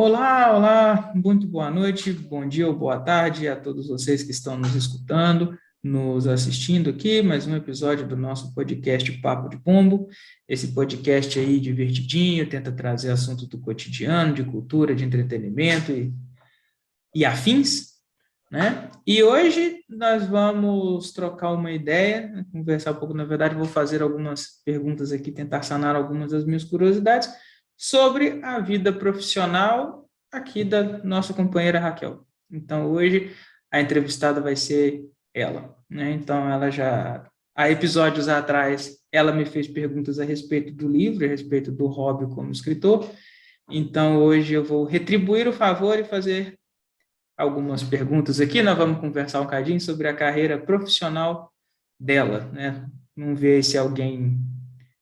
Olá, olá, muito boa noite, bom dia ou boa tarde a todos vocês que estão nos escutando, nos assistindo aqui, mais um episódio do nosso podcast Papo de Pombo. Esse podcast aí divertidinho, tenta trazer assuntos do cotidiano, de cultura, de entretenimento e afins, né? E hoje nós vamos trocar uma ideia, né, conversar um pouco, na verdade, vou fazer algumas perguntas aqui, tentar sanar algumas das minhas curiosidades sobre a vida profissional aqui da nossa companheira Raquel. Então, hoje a entrevistada vai ser ela, né? Então, ela já há episódios atrás, ela me fez perguntas a respeito do livro, a respeito do hobby como escritor. Então, hoje eu vou retribuir o favor e fazer algumas perguntas aqui. Nós vamos conversar um cadinho sobre a carreira profissional dela, né? Vamos ver se alguém,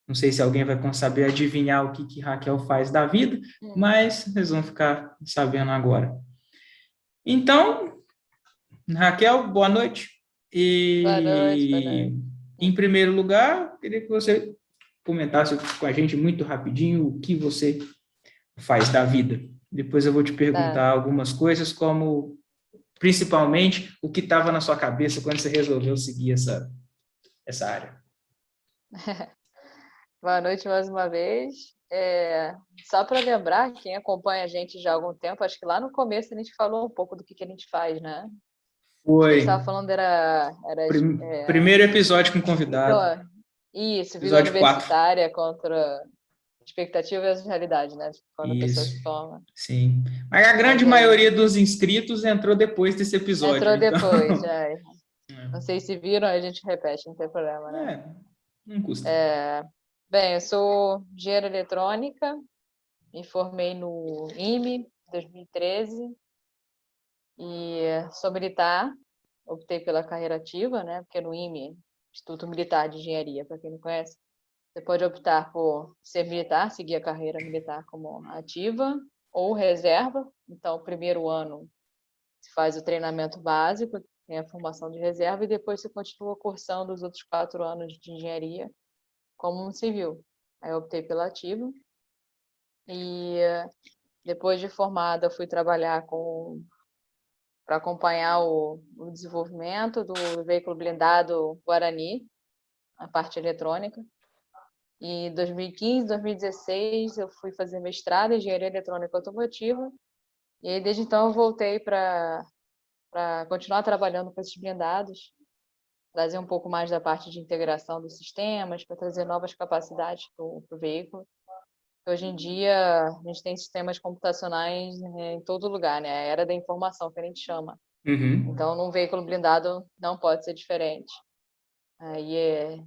não sei se alguém vai saber adivinhar o que Raquel faz da vida, mas vocês vão ficar sabendo agora. Então, Raquel, boa noite. Boa noite, boa E, noite. em primeiro lugar, queria que você comentasse com a gente muito rapidinho o que você faz da vida. Depois eu vou te Tá. perguntar algumas coisas, como principalmente o que estava na sua cabeça quando você resolveu seguir essa área. Boa noite mais uma vez. Só para lembrar, quem acompanha a gente já há algum tempo, acho que lá no começo a gente falou um pouco do que a gente faz, né? Acho que a gente Foi estava falando era primeiro episódio com convidado, vida episódio 4. universitária contra expectativa versus realidade, né? Quando a pessoa Isso, se forma. sim. Mas a grande Mas aí maioria dos inscritos entrou depois desse episódio, entrou então. depois, não sei se viram, a gente repete, não tem problema, né? Não custa. Bem, eu sou engenheira eletrônica. Me formei no IME em 2013 e sou militar. Optei pela carreira ativa, né? Porque no IME, Instituto Militar de Engenharia, para quem não conhece, você pode optar por ser militar, seguir a carreira militar como ativa ou reserva. Então, o primeiro ano se faz o treinamento básico, tem a formação de reserva e depois você continua cursando os outros 4 anos de engenharia como um civil. Aí eu optei pela ativa e depois de formada, fui trabalhar para acompanhar o desenvolvimento do veículo blindado Guarani, a parte eletrônica. E em 2015, 2016, eu fui fazer mestrado em engenharia eletrônica automotiva. E aí, desde então, eu voltei para continuar trabalhando com esses blindados, trazer um pouco mais da parte de integração dos sistemas, para trazer novas capacidades para o veículo. Hoje em dia, a gente tem sistemas computacionais em todo lugar, né? A era da informação, que a gente chama. Uhum. Então, num veículo blindado, não pode ser diferente. Aí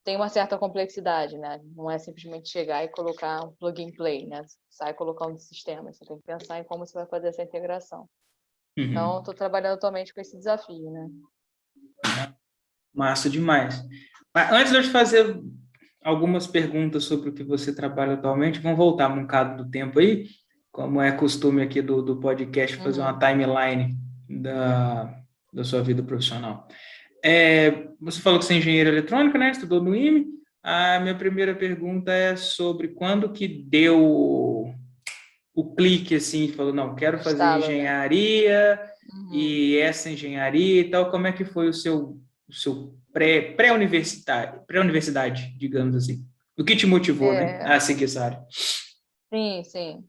tem uma certa complexidade, né? Não é simplesmente chegar e colocar um plug and play, né? Sai colocando sistemas. Você tem que pensar em como você vai fazer essa integração. Então, Uhum. estou trabalhando atualmente com esse desafio, né? Massa demais. Mas antes de eu te fazer algumas perguntas sobre o que você trabalha atualmente, vamos voltar um bocado do tempo aí, como é costume aqui do podcast, fazer uma timeline da sua vida profissional. Você falou que você é engenheiro eletrônico, né? Estudou no IME. A minha primeira pergunta é sobre quando que deu o clique, assim, falou, não, quero fazer Estalo, né? engenharia e essa engenharia e tal. Como é que foi o seu pré-universidade, digamos assim? O que te motivou, né, É, a seguir essa área? sim, sim.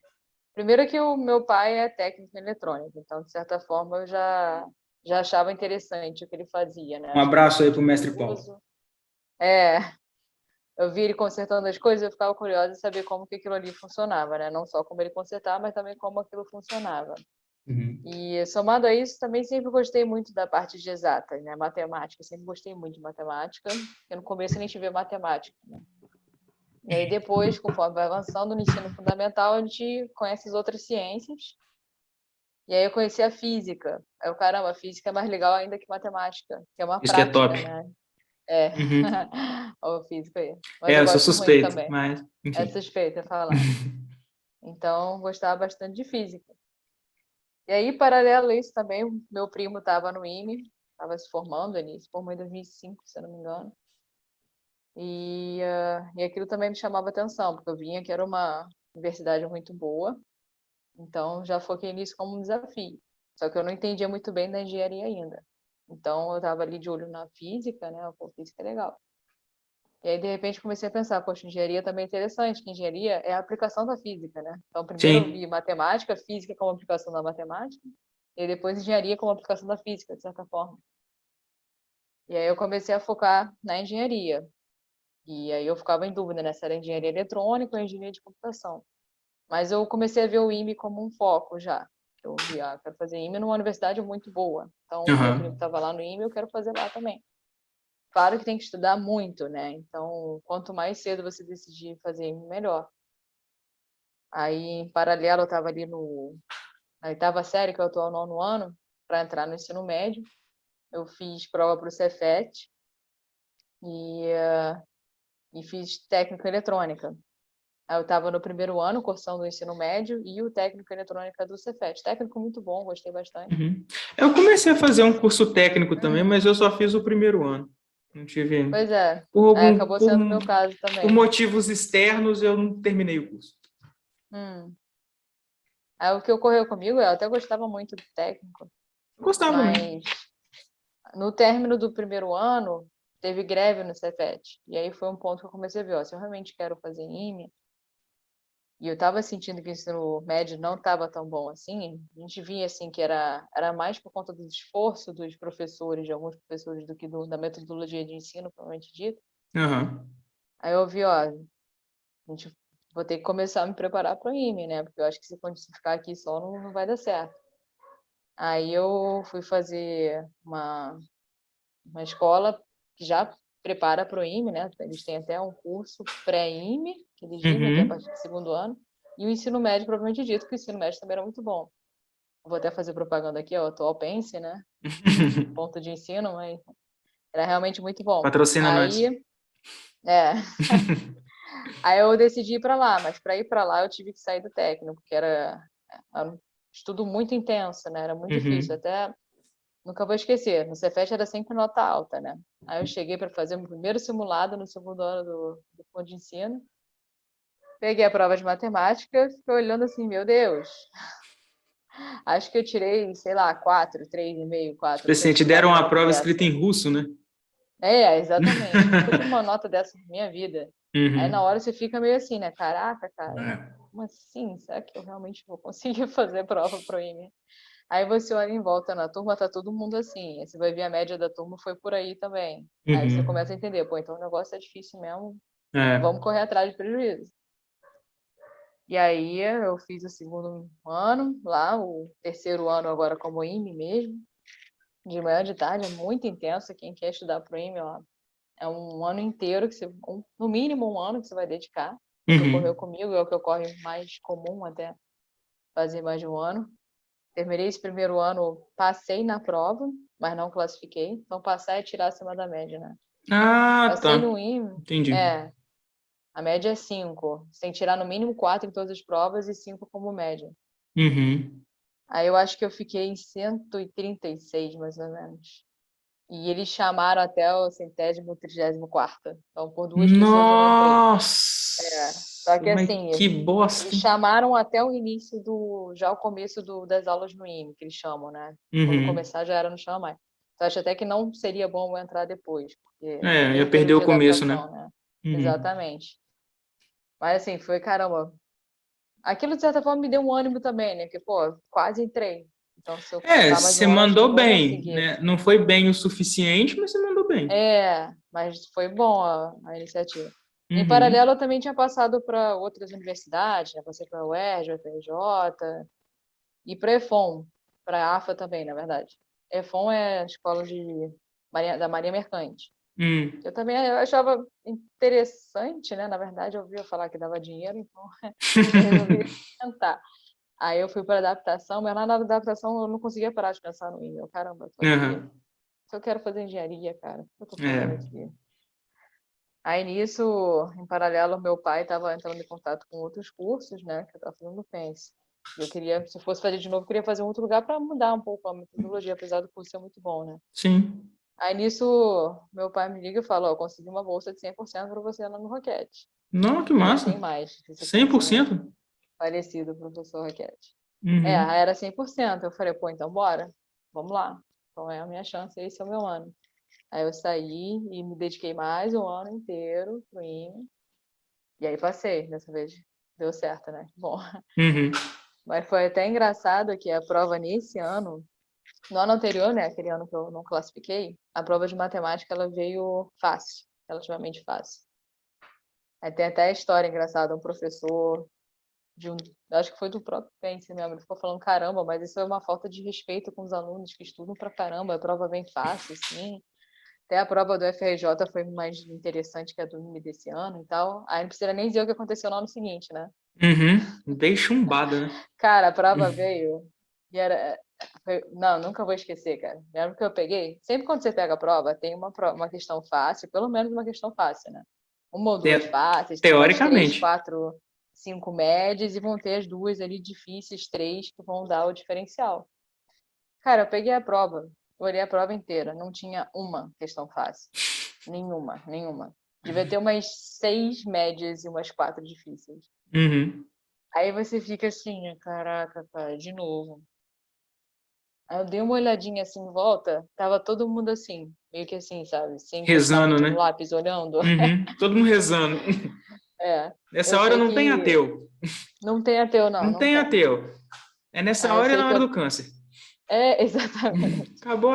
Primeiro que o meu pai é técnico em eletrônica, então, de certa forma, eu já achava interessante o que ele fazia, né? Um Achava abraço aí bastante pro mestre Paulo. curioso. É, eu vi ele consertando as coisas, eu ficava curiosa em saber como que aquilo ali funcionava, né? Não só como ele consertava, mas também como aquilo funcionava. Uhum. E somado a isso, também sempre gostei muito da parte de exatas, né? Matemática, sempre gostei muito de matemática, porque no começo a gente vê matemática, né? E aí depois, conforme vai avançando no ensino fundamental, a gente conhece as outras ciências. E aí eu conheci a física. Aí eu, caramba, a física é mais legal ainda que matemática, que é uma Isso que é top. prática, né? É, Uhum. o físico aí. Mas eu Eu sou gosto muito suspeito, também. mas, É enfim. suspeita falar. Então, gostava bastante de física. E aí, paralelo a isso também, o meu primo estava no IME, estava se formando, ele se formou em 2005, se eu não me engano. E aquilo também me chamava atenção, porque eu vinha que era uma universidade muito boa, Então, já foquei nisso como um desafio. Só que eu não entendia muito bem da engenharia ainda. Então, eu estava ali de olho na física, né? Pô, física é legal. E aí, de repente, comecei a pensar, poxa, engenharia também é interessante, que engenharia é a aplicação da física, né? Então, primeiro eu Sim. vi matemática, física como aplicação da matemática, e depois engenharia como aplicação da física, de certa forma. E aí eu comecei a focar na engenharia. E aí eu ficava em dúvida, né? Se era engenharia eletrônica ou engenharia de computação. Mas eu comecei a ver o IME como um foco já. Eu vi, quero fazer IME numa universidade muito boa. Então, o meu primo Aham. estava lá no IME, eu quero fazer lá também. Claro que tem que estudar muito, né? Então, quanto mais cedo você decidir fazer IME, melhor. Aí, em paralelo, eu estava ali na oitava série, que eu estou ao nono ano, para entrar no ensino médio. Eu fiz prova para o Cefet e fiz técnico em eletrônica. Aí eu estava no primeiro ano, cursando o ensino médio, e o técnico em eletrônica do Cefet. Técnico muito bom, gostei bastante. Uhum. Eu comecei a fazer um curso técnico também, Hum, mas eu só fiz o primeiro ano. Não tive. pois é. Por É, algum, acabou por, sendo o meu caso por também. motivos externos, eu não terminei o curso. Hum. Aí o que ocorreu comigo, eu até gostava muito do técnico, Eu gostava também. mas no término do primeiro ano, teve greve no Cefet. E aí foi um ponto que eu comecei a ver, ó, se eu realmente quero fazer IME, e eu estava sentindo que o ensino médio não estava tão bom assim, a gente via assim que era mais por conta do esforço dos professores, de alguns professores, do que da metodologia de ensino, propriamente dito. Aham. Aí eu vi, ó, a gente vou ter que começar a me preparar para o IME, né? Porque eu acho que se for ficar aqui só não vai dar certo. Aí eu fui fazer uma escola que já prepara para o IME, né? Eles têm até um curso pré-IME, que eles dizem que é a Uhum. partir do segundo ano, e o ensino médio, propriamente dito, que o ensino médio também era muito bom. Vou até fazer propaganda aqui, ó, o atual Pense, né? Ponto de ensino, mas era realmente muito bom. Patrocina nós. Aí, é, aí eu decidi ir para lá, mas para ir para lá eu tive que sair do técnico, porque era um estudo muito intenso, né? Era muito difícil, Uhum. até nunca vou esquecer. No Cefet era sempre nota alta, né? Aí eu cheguei para fazer o meu primeiro simulado no segundo ano do ponto de ensino. Peguei a prova de matemática, fiquei olhando assim, meu Deus. Acho que eu tirei, sei lá, 4, 3,5, 4. Tipo Nunca assim, te tinha tirado deram uma uma nota prova escrita dessa. em russo, né? É, exatamente. Nunca tive uma nota dessa na minha vida. Aí na Uhum. hora você fica meio assim, né? Caraca, cara, É. como assim? Será que eu realmente vou conseguir fazer prova pro IME? Aí você olha em volta na turma, tá todo mundo assim. Aí você vai ver a média da turma foi por aí também. Aí você Uhum. começa a entender, pô, então o negócio é difícil mesmo, É. vamos correr atrás de prejuízo. E aí eu fiz o segundo ano lá, o terceiro ano agora como IME mesmo, de manhã de tarde, é muito intenso. Quem quer estudar pro IME, ó, é um ano inteiro que você, no mínimo um ano que você vai dedicar. É o que ocorreu Uhum. comigo, é o que ocorre mais comum até fazer mais de um ano. Terminei esse primeiro ano, passei na prova, mas não classifiquei. Então, passar é tirar acima da média, né? Ah, Passei tá. no IME, Entendi. a média é 5. Sem tirar no mínimo 4 em todas as provas e 5 como média. Uhum. Aí eu acho que eu fiquei em 136, mais ou menos. E eles chamaram até o 134ª. Então, por duas pessoas eu não entrei. Só Nossa, que mas assim, que eles bosta, hein? chamaram até o início já o começo das aulas no IME, que eles chamam, né? Quando Uhum. começar já era no chama mais. Então, acho até que não seria bom eu entrar depois, porque É, tem ia um perder período o de começo, né? adaptação, né? Uhum. Exatamente. Mas assim, foi caramba. Aquilo, de certa forma, me deu um ânimo também, né? Porque, pô, quase entrei. Então, se eu É, ficar mais você um ano, acho que eu mandou vou bem, conseguir. né? Não foi bem o suficiente, mas você mandou bem. Mas foi bom a iniciativa. Em paralelo, Uhum. eu também tinha passado para outras universidades, né? Passei para a UERJ, UFRJ e para a EFON, para a AFA também, na verdade. EFON é a escola da Marinha Mercante. Hum. Eu também achava interessante, né? Na verdade, eu ouvia falar que dava dinheiro, então eu resolvi tentar. Aí eu fui para adaptação, mas lá na adaptação eu não conseguia parar de pensar no IME. Caramba, eu tô aqui. Aham. Se eu quero fazer engenharia, cara, o que eu tô fazendo É. aqui? Aí nisso, em paralelo, meu pai estava entrando em contato com outros cursos, né, que eu estava fazendo no Pense. E eu queria, se eu fosse fazer de novo, eu queria fazer em outro lugar para mudar um pouco a metodologia, apesar do curso ser muito bom, né? Sim. Aí nisso, meu pai me liga e fala, ó, eu consegui uma bolsa de 100% para você lá no Roquete. Não, que E nem tem massa. mais, não sei se você cem por conhece o cento. falecido professor Roquete. Uhum. Era 100%. Eu falei, pô, então bora, vamos lá. Então é a minha chance, esse é o meu ano. Aí eu saí e me dediquei mais um ano inteiro pro IME. E aí passei, dessa vez deu certo, né? Bom, Uhum. mas foi até engraçado que a prova nesse ano, no ano anterior, né, aquele ano que eu não classifiquei, a prova de matemática ela veio fácil, relativamente fácil. Aí tem até a história engraçada, um professor de um, acho que foi do próprio Pense mesmo, ele ficou falando, caramba, mas isso é uma falta de respeito com os alunos que estudam pra caramba, a prova vem fácil, sim. Até a prova do FRJ foi mais interessante que a do IME desse ano e tal. Aí não precisa nem dizer o que aconteceu no ano seguinte, né? Uhum. Bem chumbada, né? Cara, a prova veio e era. Não, nunca vou esquecer, cara. Lembra que eu peguei? Sempre quando você pega a prova, tem uma questão fácil, pelo menos uma questão fácil, né? Uma ou duas Te- fáceis, tem umas três, Teoricamente. quatro, cinco médias e vão ter as duas ali difíceis, três que vão dar o diferencial. Cara, eu peguei a prova, olhei a prova inteira, não tinha uma questão fácil. Nenhuma, nenhuma. Devia ter umas seis médias e umas quatro difíceis. Uhum. Aí você fica assim, caraca, cara, de novo. Aí eu dei uma olhadinha assim em volta, tava todo mundo assim, meio que assim, sabe? Sem encostar Rezando, muito no né? lápis, olhando. Uhum. Todo mundo rezando. É, Nessa eu hora sei não tem que ateu. não tem ateu, não, Não não tem tem. ateu. É nessa Aí eu hora e sei na que hora eu. do câncer. É, exatamente. Acabou.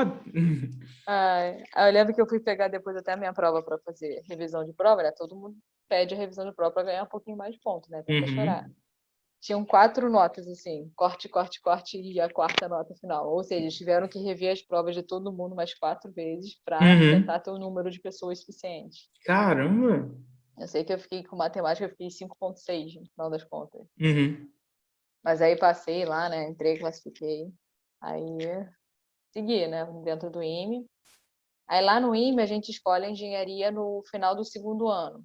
Ai, eu lembro que eu fui pegar depois até a minha prova para fazer revisão de prova, né? Todo mundo pede a revisão de prova para ganhar um pouquinho mais de ponto, né? Tenta chorar. Uhum. Tinham quatro notas, assim, corte, corte, corte e a quarta nota final. Ou seja, eles tiveram que rever as provas de todo mundo mais quatro vezes para Uhum. tentar ter o número de pessoas suficiente. Caramba. Eu sei que eu fiquei com matemática, eu fiquei 5,6 no final das contas. Uhum. Mas aí passei lá, né? Entrei, classifiquei. Aí segui, né? Dentro do IME. Aí lá no IME a gente escolhe a engenharia no final do segundo ano,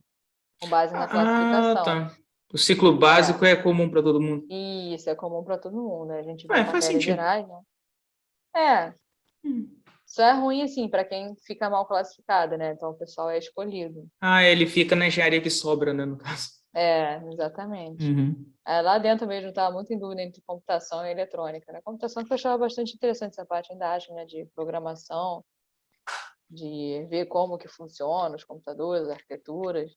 com base na Ah, classificação. tá. O ciclo É, básico é comum para todo mundo. isso é comum para todo mundo, né? A gente vê É, faz matérias sentido. gerais, né? É, Hum. só é ruim, assim, para quem fica mal classificado, né? Então o pessoal é escolhido. Ah, ele fica na engenharia que sobra, né, no caso. É, exatamente. Uhum. Lá dentro mesmo estava muito em dúvida entre computação e eletrônica, né? Computação que eu achava bastante interessante essa parte, ainda acho, né? De programação, de ver como que funciona os computadores, as arquiteturas.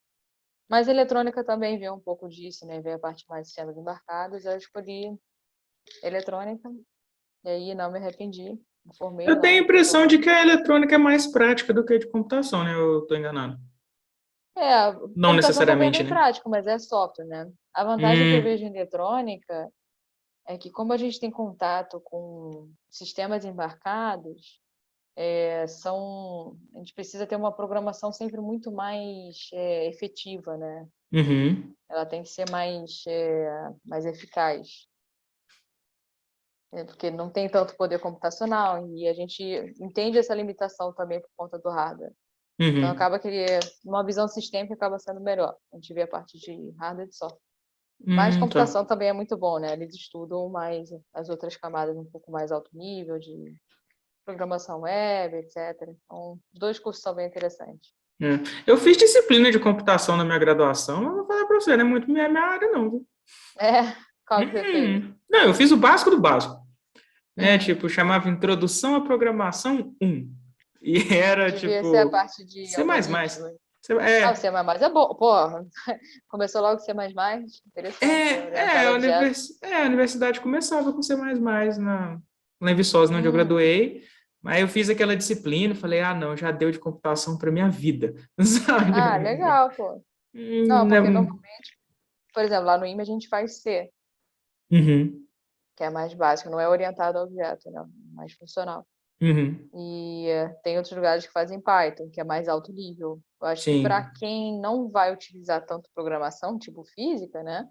Mas eletrônica também vê um pouco disso, né? Vê a parte mais de sistemas embarcados. Eu escolhi eletrônica e aí não me arrependi. Me formei Eu tenho a lá, impressão de formando. que a eletrônica é mais prática do que a de computação, né? Eu estou enganado. É, Não computação também é necessariamente, bem né? prático, mas é software, né? A vantagem que eu Hum, vejo em eletrônica é que como a gente tem contato com sistemas embarcados, a gente precisa ter uma programação sempre muito mais efetiva, né? uhum, Ela tem que ser mais eficaz, né? Porque não tem tanto poder computacional e a gente entende essa limitação também por conta do hardware. Então uhum. acaba que uma visão sistêmica acaba sendo melhor. A gente vê a parte de hardware e de software. Mas Tá. computação também é muito bom, né? Eles estudam mais as outras camadas um pouco mais alto nível, de programação web, etc. Então, os dois cursos são bem interessantes. É. Eu fiz disciplina de computação na minha graduação, mas vou falar para você, não é muito minha área, não, viu? É, qual que você fez? Não, eu fiz o básico do básico, né? Hum, Tipo, chamava Introdução à Programação 1. E era, devia ser a tipo, parte de C++. algoritmos. Ah, o É, C++ é bom. Pô, começou logo o C++? Interessante, orientado a objetos. a universidade começava com C++ lá em Viçosa, onde eu Hum, graduei, aí eu fiz aquela disciplina, falei, ah, não, já deu de computação para minha vida, sabe? legal, pô. Não, porque normalmente, por exemplo, lá no IME a gente faz C, Uhum, que é mais básico, não é orientado a objeto, não, mais funcional. uhum, E tem outros lugares que fazem Python, que é mais alto nível. Eu acho que para sim. quem não vai utilizar tanto programação, tipo física, né?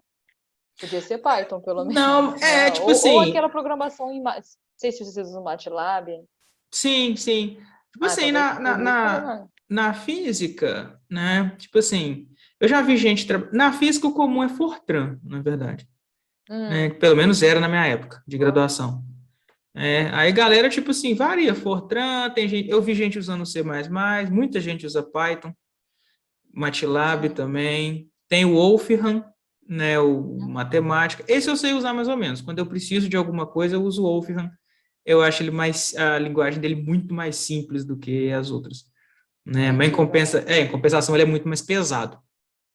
Podia ser Python, pelo Não, menos, né? tipo Ou assim, aquela programação em. Não sei se vocês usam MATLAB. sim, sim. Tipo Ah, assim, talvez por isso, pelo menos. na física, né? Tipo assim, eu já vi gente. Na física, o comum é Fortran, na verdade. Né? Hum, Pelo menos era na minha época de graduação. Aí galera, tipo assim, varia. Fortran, tem gente, eu vi gente usando C++, muita gente usa Python, MATLAB hum. também. Tem o Wolfram, né, o matemática. Esse eu sei usar mais ou menos. Quando eu preciso de alguma coisa, eu uso o Wolfram. Eu acho ele mais, a linguagem dele muito mais simples do que as outras, né? Mas Intuitiva, né? em compensação, ele é muito mais pesado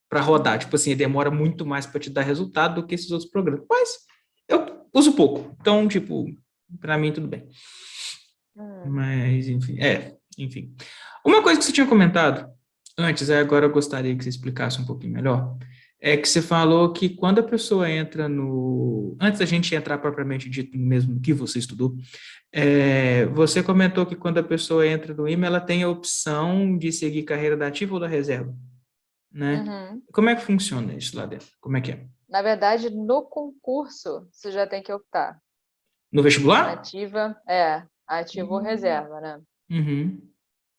para rodar. Uhum. Tipo assim, ele demora muito mais para te dar resultado do que esses outros programas. Mas eu uso pouco. Então, tipo, para mim tudo bem. Hum. Mas, enfim, enfim. Uma coisa que você tinha comentado antes, agora eu gostaria que você explicasse um pouquinho melhor, é que você falou que quando a pessoa entra no. Antes da gente entrar propriamente dito mesmo no que você estudou, você comentou que quando a pessoa entra no IME, ela tem a opção de seguir carreira da ativa ou da reserva, né? Uhum. Como é que funciona isso lá dentro? Como é que é? Na verdade, no concurso, você já tem que optar. No vestibular? Ativa ou Hum. reserva, né? Uhum.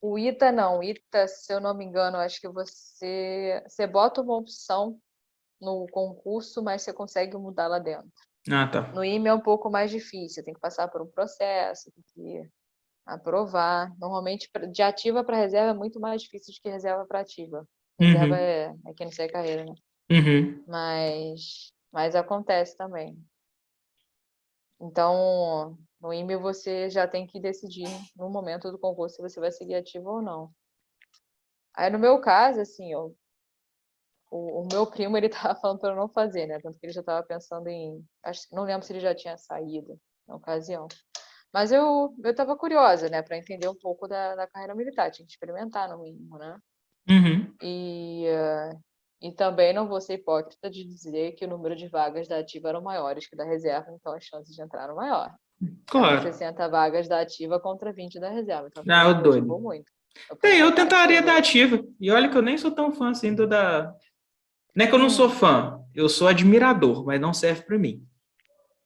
O ITA não. O ITA, se eu não me engano, acho que você bota uma opção no concurso, mas você consegue mudar lá dentro. Ah, tá. No IME é um pouco mais difícil, tem que passar por um processo, tem que aprovar. Normalmente, de ativa para reserva é muito mais difícil do que reserva para ativa. Reserva Uhum. é quem não segue carreira, né? Uhum. Mas acontece também. Então, no IME você já tem que decidir no momento do concurso se você vai seguir ativo ou não. Aí no meu caso, assim, o meu primo ele tava falando para eu não fazer, né? Tanto que ele já estava pensando em, não lembro se ele já tinha saído na ocasião. Mas eu estava curiosa, né, para entender um pouco da carreira militar, tinha que experimentar no mínimo, né? Uhum. E, e também não vou ser hipócrita de dizer que o número de vagas da ativa eram maiores que da reserva, então as chances de entrar eram maior. Eram Claro. 60 vagas da ativa contra 20 da reserva, então aquilo Ah, lá eu me doido. motivou muito. Eu falei, Bem, eu vou para tentaria ativa. dar ativa. E olha que eu nem sou tão fã assim do da. Não é que eu não sou Hum, fã, eu sou admirador, mas não serve pra mim.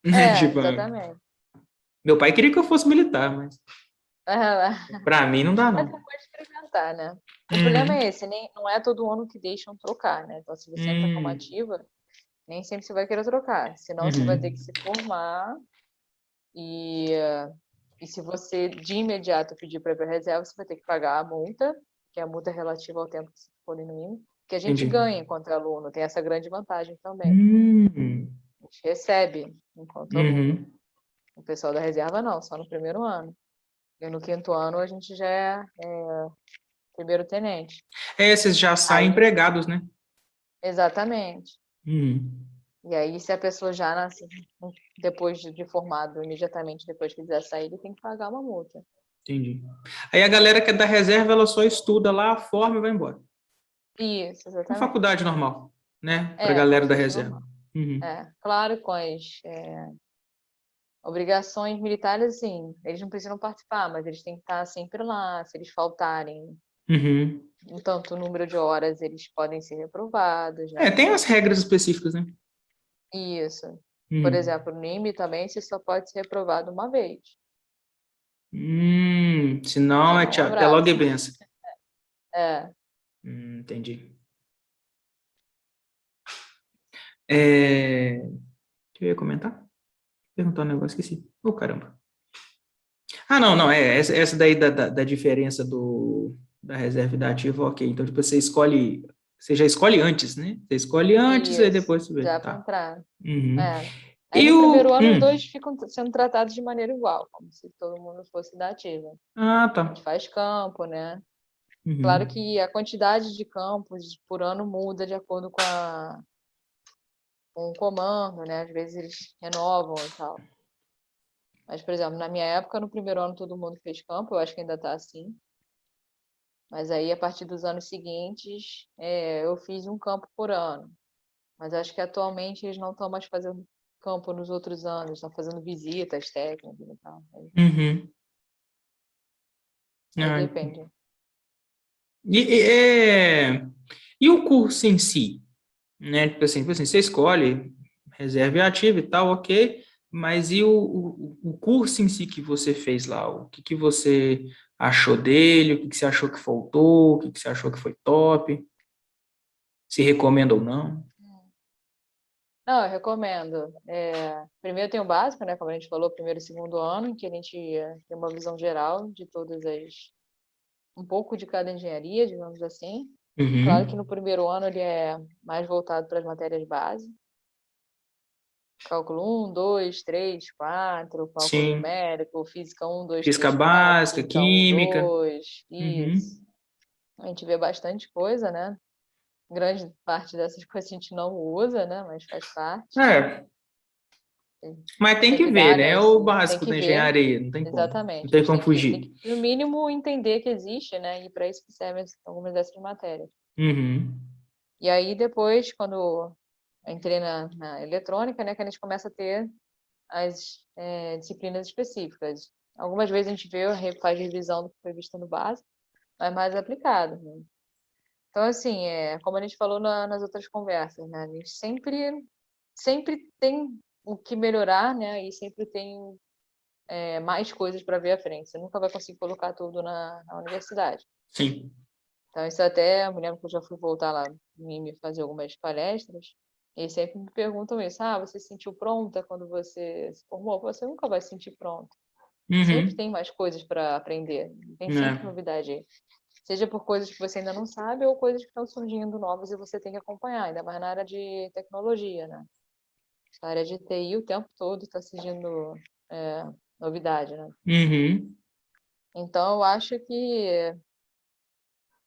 Né? Tipo, exatamente. meu pai queria que eu fosse militar, mas pra mim não dá, Mas não. você pode experimentar, né? O problema Uhum. é esse, não é todo ano que deixam trocar, né? Então, se você entra como Uhum. ativa, nem sempre você vai querer trocar. Senão, você vai ter que Uhum. se formar e, e se você de imediato pedir para ir para reserva, você vai ter que pagar a multa, que é a multa relativa ao tempo que você ficou ali no IME, que a gente Entendi. ganha enquanto aluno, tem essa grande vantagem também. Uhum. A gente recebe enquanto aluno. Uhum. O pessoal da reserva não, só no primeiro ano. E no quinto ano a gente já é primeiro tenente. Esses já saem Aí, empregados, né? exatamente. Uhum. E aí, se a pessoa já nasce depois de formado, imediatamente depois que quiser sair, ele tem que pagar uma multa. Entendi. Aí a galera que é da reserva, ela só estuda lá, forma e vai embora. Isso, Uma exatamente. faculdade normal, né? Pra Como galera se da fosse reserva. normal. Uhum. Claro, com as obrigações militares, assim, eles não precisam participar, mas eles têm que estar sempre lá. Se eles faltarem Uhum. um tanto número de horas, eles podem ser reprovados, né? Tem as regras específicas, né? Isso. Por Uhum. exemplo, no NIME também você só pode ser reprovado uma vez, Senão é senão um tchau, até logo e abraço. benção. É. Entendi. O que eu ia comentar? Perguntar um negócio, esqueci. Oh, caramba. Ah, não, não, essa daí da diferença da reserva e da ativa, ok. Então, tipo, você já escolhe antes, né? Você escolhe antes e Isso, depois você vê. já para Tá. entrar. Uhum. É. Aí E no o... primeiro ano os dois ficam sendo tratados de maneira igual, como se todo mundo fosse da ativa. Ah, A gente tá. faz campo, né? Claro Uhum. que a quantidade de campos por ano muda de acordo com o comando, né? Às vezes eles renovam e tal. Mas, por exemplo, na minha época, no primeiro ano todo mundo fez campo, eu acho que ainda está assim. Mas aí, a partir dos anos seguintes, eu fiz um campo por ano. Mas acho que atualmente eles não estão mais fazendo campo nos outros anos, estão fazendo visitas técnicas e tal. Uhum. Aí Ah, depende. e, e, é, e o curso em si? Né? Tipo assim, você escolhe reserva e ativa e tal, ok, mas e o curso em si que você fez lá? O que você achou dele? O que você achou que faltou? O que você achou que foi top? Se recomenda ou não? Não, eu recomendo. Primeiro tem o básico, né? Como a gente falou, primeiro e segundo ano, em que a gente tem uma visão geral de todas um pouco de cada engenharia, digamos assim. Claro que Uhum. no primeiro ano ele é mais voltado para as matérias base. Cálculo 1, 2, 3, 4, cálculo Sim. numérico, física 1, 2, Física 3, 4, básica, física 1, química. 2, Uhum. isso. A gente vê bastante coisa, né? Grande parte dessas coisas a gente não usa, né? Mas faz parte. É, mas tem Tem que que ver, dar, né? né? É o Tem básico que da ver, engenharia, não tem como. Não exatamente. tem Mas como tem fugir. que, no mínimo, entender que existe, né? E para isso que servem algumas dessas matérias. Uhum. E aí, depois, quando eu entrei na eletrônica, né? Que a gente começa a ter as disciplinas específicas. Algumas vezes a gente vê, faz revisão do que foi visto no básico, mas mais aplicado, né? Então, assim, como a gente falou nas outras conversas, né? A gente sempre tem o que melhorar, né? E sempre tem mais coisas para ver à frente. Você nunca vai conseguir colocar tudo na universidade. Sim. Então, isso até, eu me lembro que eu já fui voltar lá em me fazer algumas palestras, e eles sempre me perguntam isso, você se sentiu pronta quando você se formou? Você nunca vai se sentir pronta. Sempre Uhum. tem mais coisas para aprender, tem sempre É. novidade aí. Seja por coisas que você ainda não sabe ou coisas que estão surgindo novas e você tem que acompanhar, ainda mais na área de tecnologia, né? Na área de TI o tempo todo está surgindo é, novidade, né? Uhum. Então, eu acho que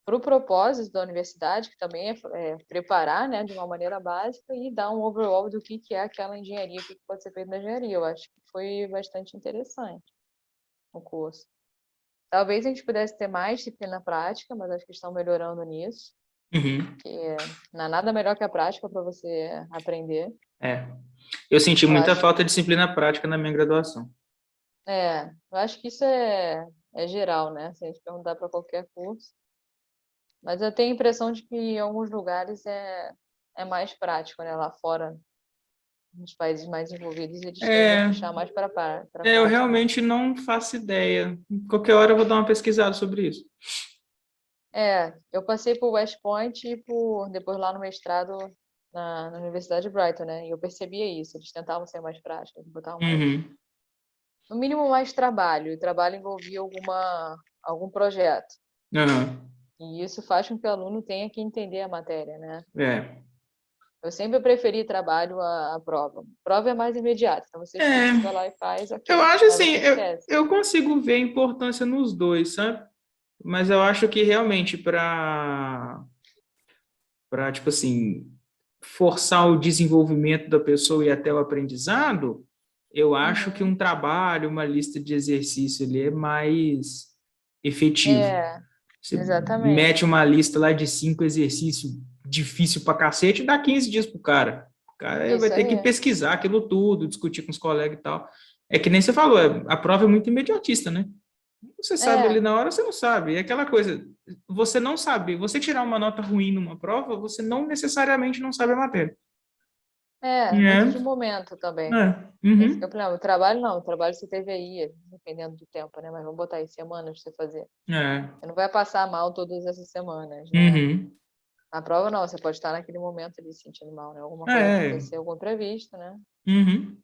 para o propósito da universidade, que também é preparar, né, de uma maneira básica e dar um overall do que é aquela engenharia, o que pode ser feito na engenharia. Eu acho que foi bastante interessante o curso. Talvez a gente pudesse ter mais disciplina prática, mas acho que estão melhorando nisso, Uhum. que não há nada melhor que a prática para você aprender. É. Eu senti Eu muita acho, falta de disciplina prática na minha graduação. eu acho que isso é geral, né? Se a gente perguntar para qualquer curso. Mas eu tenho a impressão de que em alguns lugares é mais prático, né? Lá fora, nos países mais desenvolvidos, eles tendem a É, puxar mais para eu prática, né? realmente não faço ideia. Qualquer hora eu vou dar uma pesquisada sobre isso. Eu passei por West Point e depois lá no mestrado na Universidade de Brighton, né? E eu percebia isso, eles tentavam ser mais práticos, botavam mais, Uhum. no mínimo mais trabalho, e o trabalho envolvia algum projeto. Aham. E isso faz com que o aluno tenha que entender a matéria, né? É. Eu sempre preferi trabalho à prova. Prova é mais imediata, então você estuda, você vai É. lá e faz, Eu ok. acho Aí assim, você esquece. eu consigo ver a importância nos dois, sabe? Mas eu acho que realmente para tipo assim, forçar o desenvolvimento da pessoa e até o aprendizado, eu acho que Uhum. um trabalho, uma lista de exercício ali é mais efetivo. É, Você mete exatamente. uma lista lá de 5 exercícios difícil pra cacete e dá 15 dias pro cara. O cara vai Isso ter que aí. pesquisar aquilo tudo, discutir com os colegas e tal. É que nem você falou, a prova é muito imediatista, né? Você sabe ali É, na hora, você não sabe. É aquela coisa, você não sabe. Você tirar uma nota ruim numa prova, você não necessariamente não sabe a matéria. muito de É, momento também. é. Esse que é o Uhum. problema. O trabalho não, o trabalho você teve aí, dependendo do tempo, né? Mas vamos botar aí semanas pra você fazer. É. Você não vai passar mal todas essas semanas, né? Uhum. Na prova não, você pode estar naquele momento ali se sentindo mal, né? Alguma coisa É. aconteceu, algum imprevisto, né? Uhum.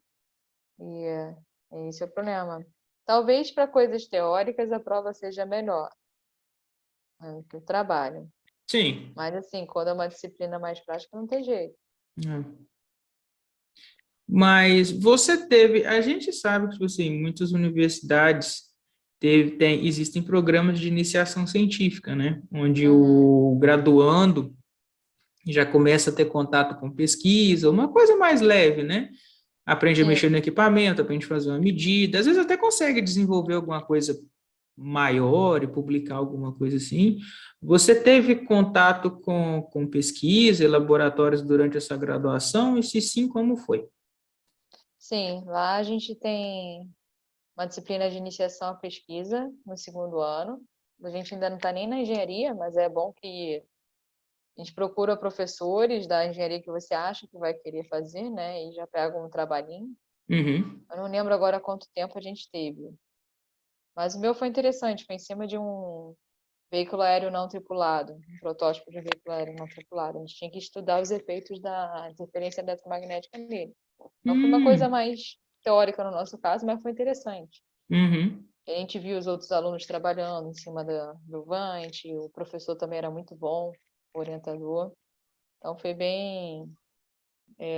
E esse é o problema. Talvez para coisas teóricas a prova seja melhor, né, que o trabalho. Sim. Mas assim, quando é uma disciplina mais prática, não tem jeito. É. Mas você teve, a gente sabe que, tipo assim, muitas universidades existem programas de iniciação científica, né? Onde Uhum, o graduando já começa a ter contato com pesquisa, uma coisa mais leve, né? Aprende a mexer sim. no equipamento, aprende a fazer uma medida, às vezes até consegue desenvolver alguma coisa maior e publicar alguma coisa assim. Você teve contato com pesquisa e laboratórios durante essa graduação? E se sim, como foi? Sim, lá a gente tem uma disciplina de iniciação à pesquisa no segundo ano. A gente ainda não está nem na engenharia, mas é bom que a gente procura professores da engenharia que você acha que vai querer fazer, né? E já pega um trabalhinho. Uhum. Eu não lembro agora quanto tempo a gente teve, mas o meu foi interessante, foi em cima de um veículo aéreo não tripulado, um protótipo de veículo aéreo não tripulado. A gente tinha que estudar os efeitos da interferência eletromagnética nele. Não foi uma coisa Hum, mais teórica no nosso caso, mas foi interessante. uhum, A gente viu os outros alunos trabalhando em cima do Vant, o professor também era muito bom. orientador. Então foi bem,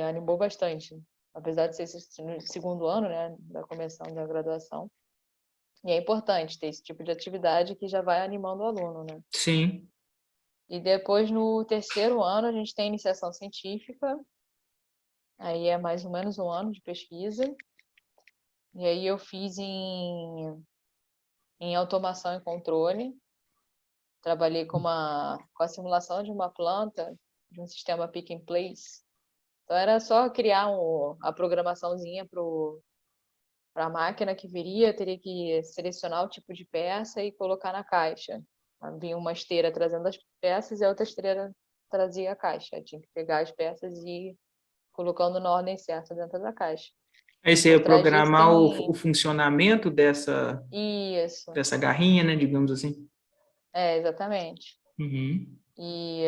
animou bastante, apesar de ser esse no segundo ano, né, da começando da graduação. E é importante ter esse tipo de atividade que já vai animando o aluno, né? Sim. E depois, no terceiro ano, a gente tem iniciação científica, aí é mais ou menos um ano de pesquisa. E aí eu fiz em automação e controle. Trabalhei com a simulação de uma planta, de um sistema pick and place. Então era só criar a programaçãozinha para a máquina que viria, teria que selecionar o tipo de peça e colocar na caixa. Havia uma esteira trazendo as peças e a outra esteira trazia a caixa. Eu tinha que pegar as peças e ir colocando na ordem certa dentro da caixa. Aí você Por ia trás disso programar o tem funcionamento isso, dessa garrinha, né, digamos assim. exatamente. Uhum. E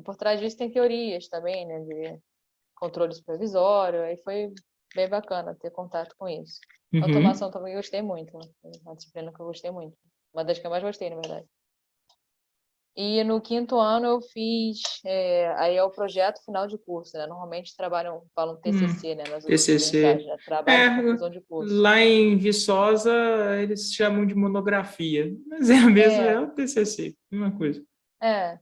por trás disso tem teorias também, né, de controle supervisório, aí foi bem bacana ter contato com isso. Uhum. Automação também gostei muito, né? Uma disciplina que eu gostei muito. Uma das que eu mais gostei, na verdade. E no quinto ano eu fiz, aí é o projeto final de curso, né? Normalmente falam TCC, né? Nas outras universidades, TCC. né? Trabalho É, de conclusão de curso. lá em Viçosa eles chamam de monografia, mas é a mesma, é É, o TCC, mesma coisa. é.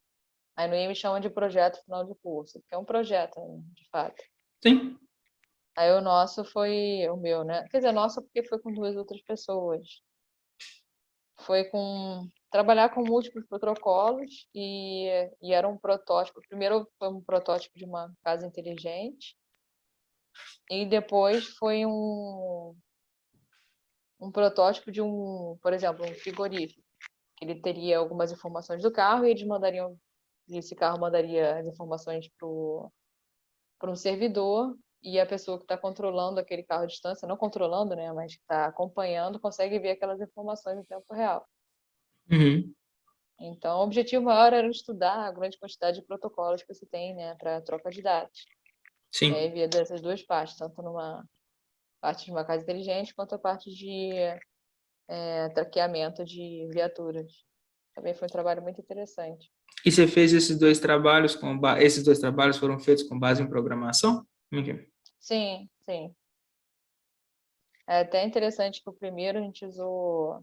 Aí no IME chamam de projeto final de curso, porque é um projeto, né, de fato. Sim. Aí o nosso foi o meu, né? Quer dizer, nosso porque foi com duas outras pessoas. Foi com trabalhar com múltiplos protocolos e era um protótipo. Primeiro foi um protótipo de uma casa inteligente e depois foi um protótipo de por exemplo, um frigorífico. Ele teria algumas informações do carro e e esse carro mandaria as informações para um servidor e a pessoa que está controlando aquele carro à distância, não controlando, né, mas que está acompanhando, consegue ver aquelas informações em tempo real. Uhum. Então, o objetivo maior era estudar a grande quantidade de protocolos que você tem, né, para troca de dados. E aí Sim. via dessas duas partes, tanto numa parte de uma casa inteligente quanto a parte de traqueamento de viaturas. Também foi um trabalho muito interessante. E você fez esses dois trabalhos esses dois trabalhos foram feitos com base em programação? Como é que é? Sim, sim. É até interessante que o primeiro a gente usou.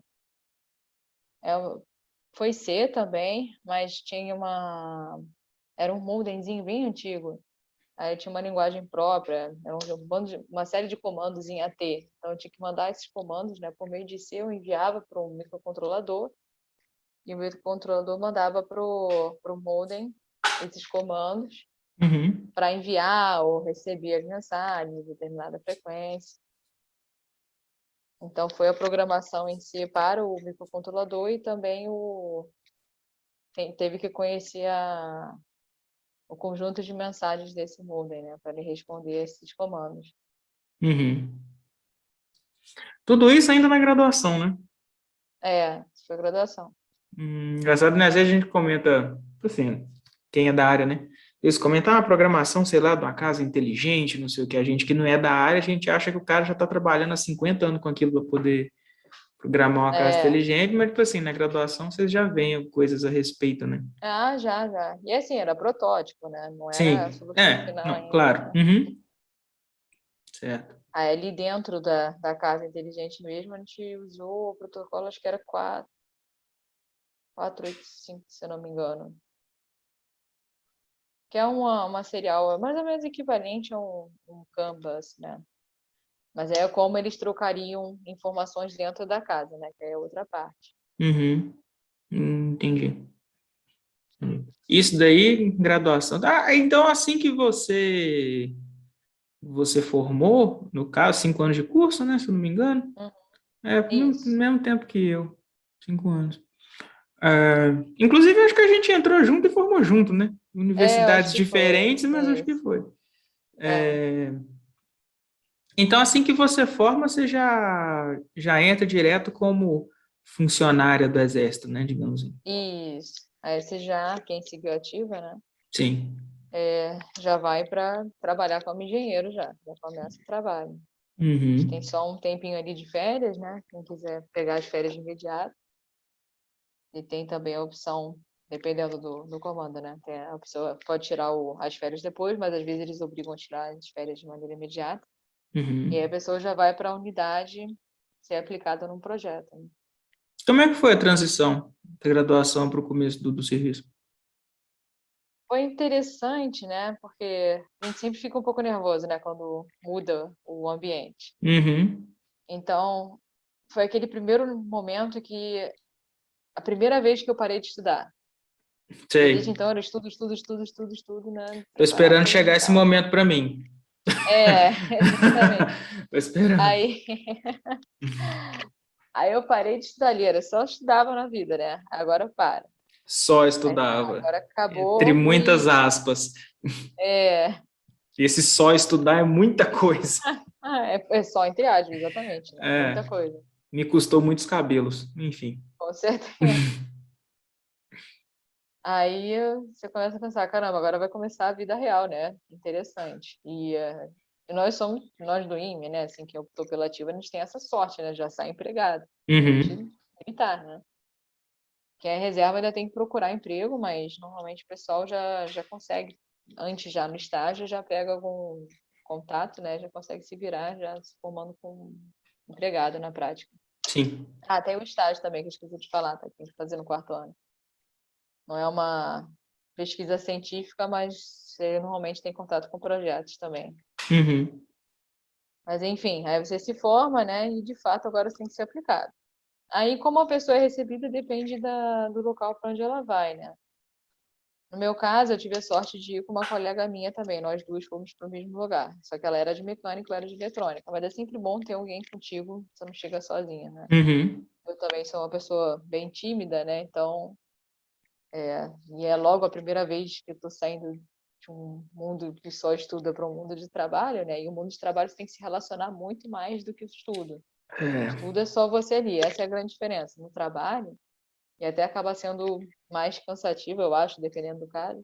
é, Foi C também, mas era um modemzinho bem antigo. Aí tinha uma linguagem própria, era uma série de comandos em AT. Então eu tinha que mandar esses comandos, né, por meio de C, eu enviava para um microcontrolador e o microcontrolador mandava pro modem esses comandos Uhum. para enviar ou receber as mensagens de determinada frequência. Então foi a programação em si para o microcontrolador e também teve que conhecer o conjunto de mensagens desse modem, né, para ele responder esses comandos. Uhum. Tudo isso ainda na graduação, né? Isso foi graduação. Engraçado, né? Às vezes a gente comenta, assim, quem é da área, né? Eles comentam uma programação, sei lá, de uma casa inteligente, não sei o que. A gente que não é da área, a gente acha que o cara já está trabalhando há 50 anos com aquilo para poder programar uma casa É, inteligente, mas, tipo assim, na graduação vocês já veem coisas a respeito, né? já, já. E assim, era protótipo, né? Não era a Sim, solução final não, ainda, claro. né? Uhum, certo. Aí ali dentro da casa inteligente mesmo, a gente usou o protocolo, acho que era 485, se eu não me engano. Que é uma serial, é mais ou menos equivalente a um Canvas, né? Mas é como eles trocariam informações dentro da casa, né? Que é outra parte. Uhum, entendi. Isso daí, graduação. Ah, então assim que você formou, no caso, 5 anos de curso, né? Se eu não me engano. Uhum, É, no isso. mesmo tempo que eu, 5 anos. Inclusive, acho que a gente entrou junto e formou junto, né? Eu acho Universidades que foi. diferentes, mas acho que Isso. foi. É, Então, assim que você forma, você já entra direto como funcionária do Exército, né? Digamos assim. isso. Aí você já, quem seguiu ativa, né? Sim. Já vai para trabalhar como engenheiro já começa o trabalho. A gente tem Uhum. só um tempinho ali de férias, né? Quem quiser pegar as férias de imediato. E tem também a opção. dependendo do comando, né? A pessoa pode tirar as férias depois, mas às vezes eles obrigam a tirar as férias de maneira imediata. E aí a pessoa já vai para a unidade ser aplicada num projeto, né? Como é que foi a transição da graduação para o começo do serviço? Foi interessante, né? Porque a gente sempre fica um pouco nervoso, né? Quando muda o ambiente. Uhum. Então, foi aquele primeiro momento a primeira vez que eu parei de estudar. E desde Sei. então era estudo, estudo, estudo, estudo, estudo, né? Tô Preparar esperando para o Enem chegar e esse tal. momento para mim. É, exatamente. Tô esperando. Aí, aí eu parei de estudar ali, era só estudava na vida, né? Agora para. Só Aí, estudava. agora Entre acabou com muitas isso. aspas. É, E esse só estudar é muita coisa. é só entre aspas, exatamente, né? É, Muita coisa, me custou muitos cabelos. Enfim. com certeza. Aí você começa a pensar, caramba, agora vai começar a vida real, né? Interessante. E nós do IME, né? Assim, que optou pela ativa, a gente tem essa sorte, né? Já sai empregado. Diferente Uhum. do militar, né? Quem é reserva ainda tem que procurar emprego, mas normalmente o pessoal já consegue, antes já no estágio, já pega algum contato, né? Já consegue se virar, já se formando como empregado na prática. Sim. Ah, tem o estágio também, que eu esqueci de falar, tá? Tem que fazer no quarto ano. Não é uma pesquisa científica, mas você normalmente tem contato com projetos também. Uhum. Mas enfim, aí você se forma, né? E de fato agora você tem que ser aplicado. Aí, como a pessoa é recebida, depende do local para onde ela vai, né? No meu caso, eu tive a sorte de ir com uma colega minha também. Nós duas fomos para o mesmo lugar. Só que ela era de mecânica, eu era de eletrônica. Mas é sempre bom ter alguém contigo, você não chega sozinha, né? Uhum. Eu também sou uma pessoa bem tímida, né? Então, e é logo a primeira vez que eu estou saindo de um mundo que só estuda para um mundo de trabalho, né? E o mundo de trabalho você tem que se relacionar muito mais do que o estudo. O É. estudo é só você ali, essa é a grande diferença. No trabalho, e até acaba sendo mais cansativo, eu acho, dependendo do caso,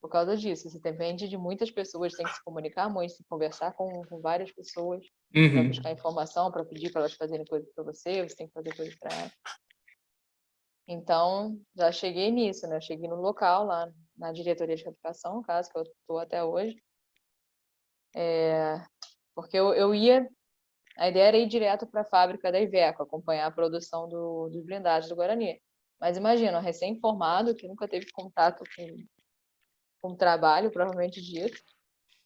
por causa disso. Você depende de muitas pessoas, tem que se comunicar muito, se conversar com várias pessoas para Uhum. buscar informação, para pedir para elas fazerem coisas para você tem que fazer coisas para elas. Então, já cheguei nisso, né? Eu cheguei no local, lá na diretoria de fabricação, no caso, que eu estou até hoje, porque a ideia era ir direto para a fábrica da Iveco, acompanhar a produção dos blindados do Guarani. Mas imagina, um recém-formado, que nunca teve contato com trabalho, provavelmente dito,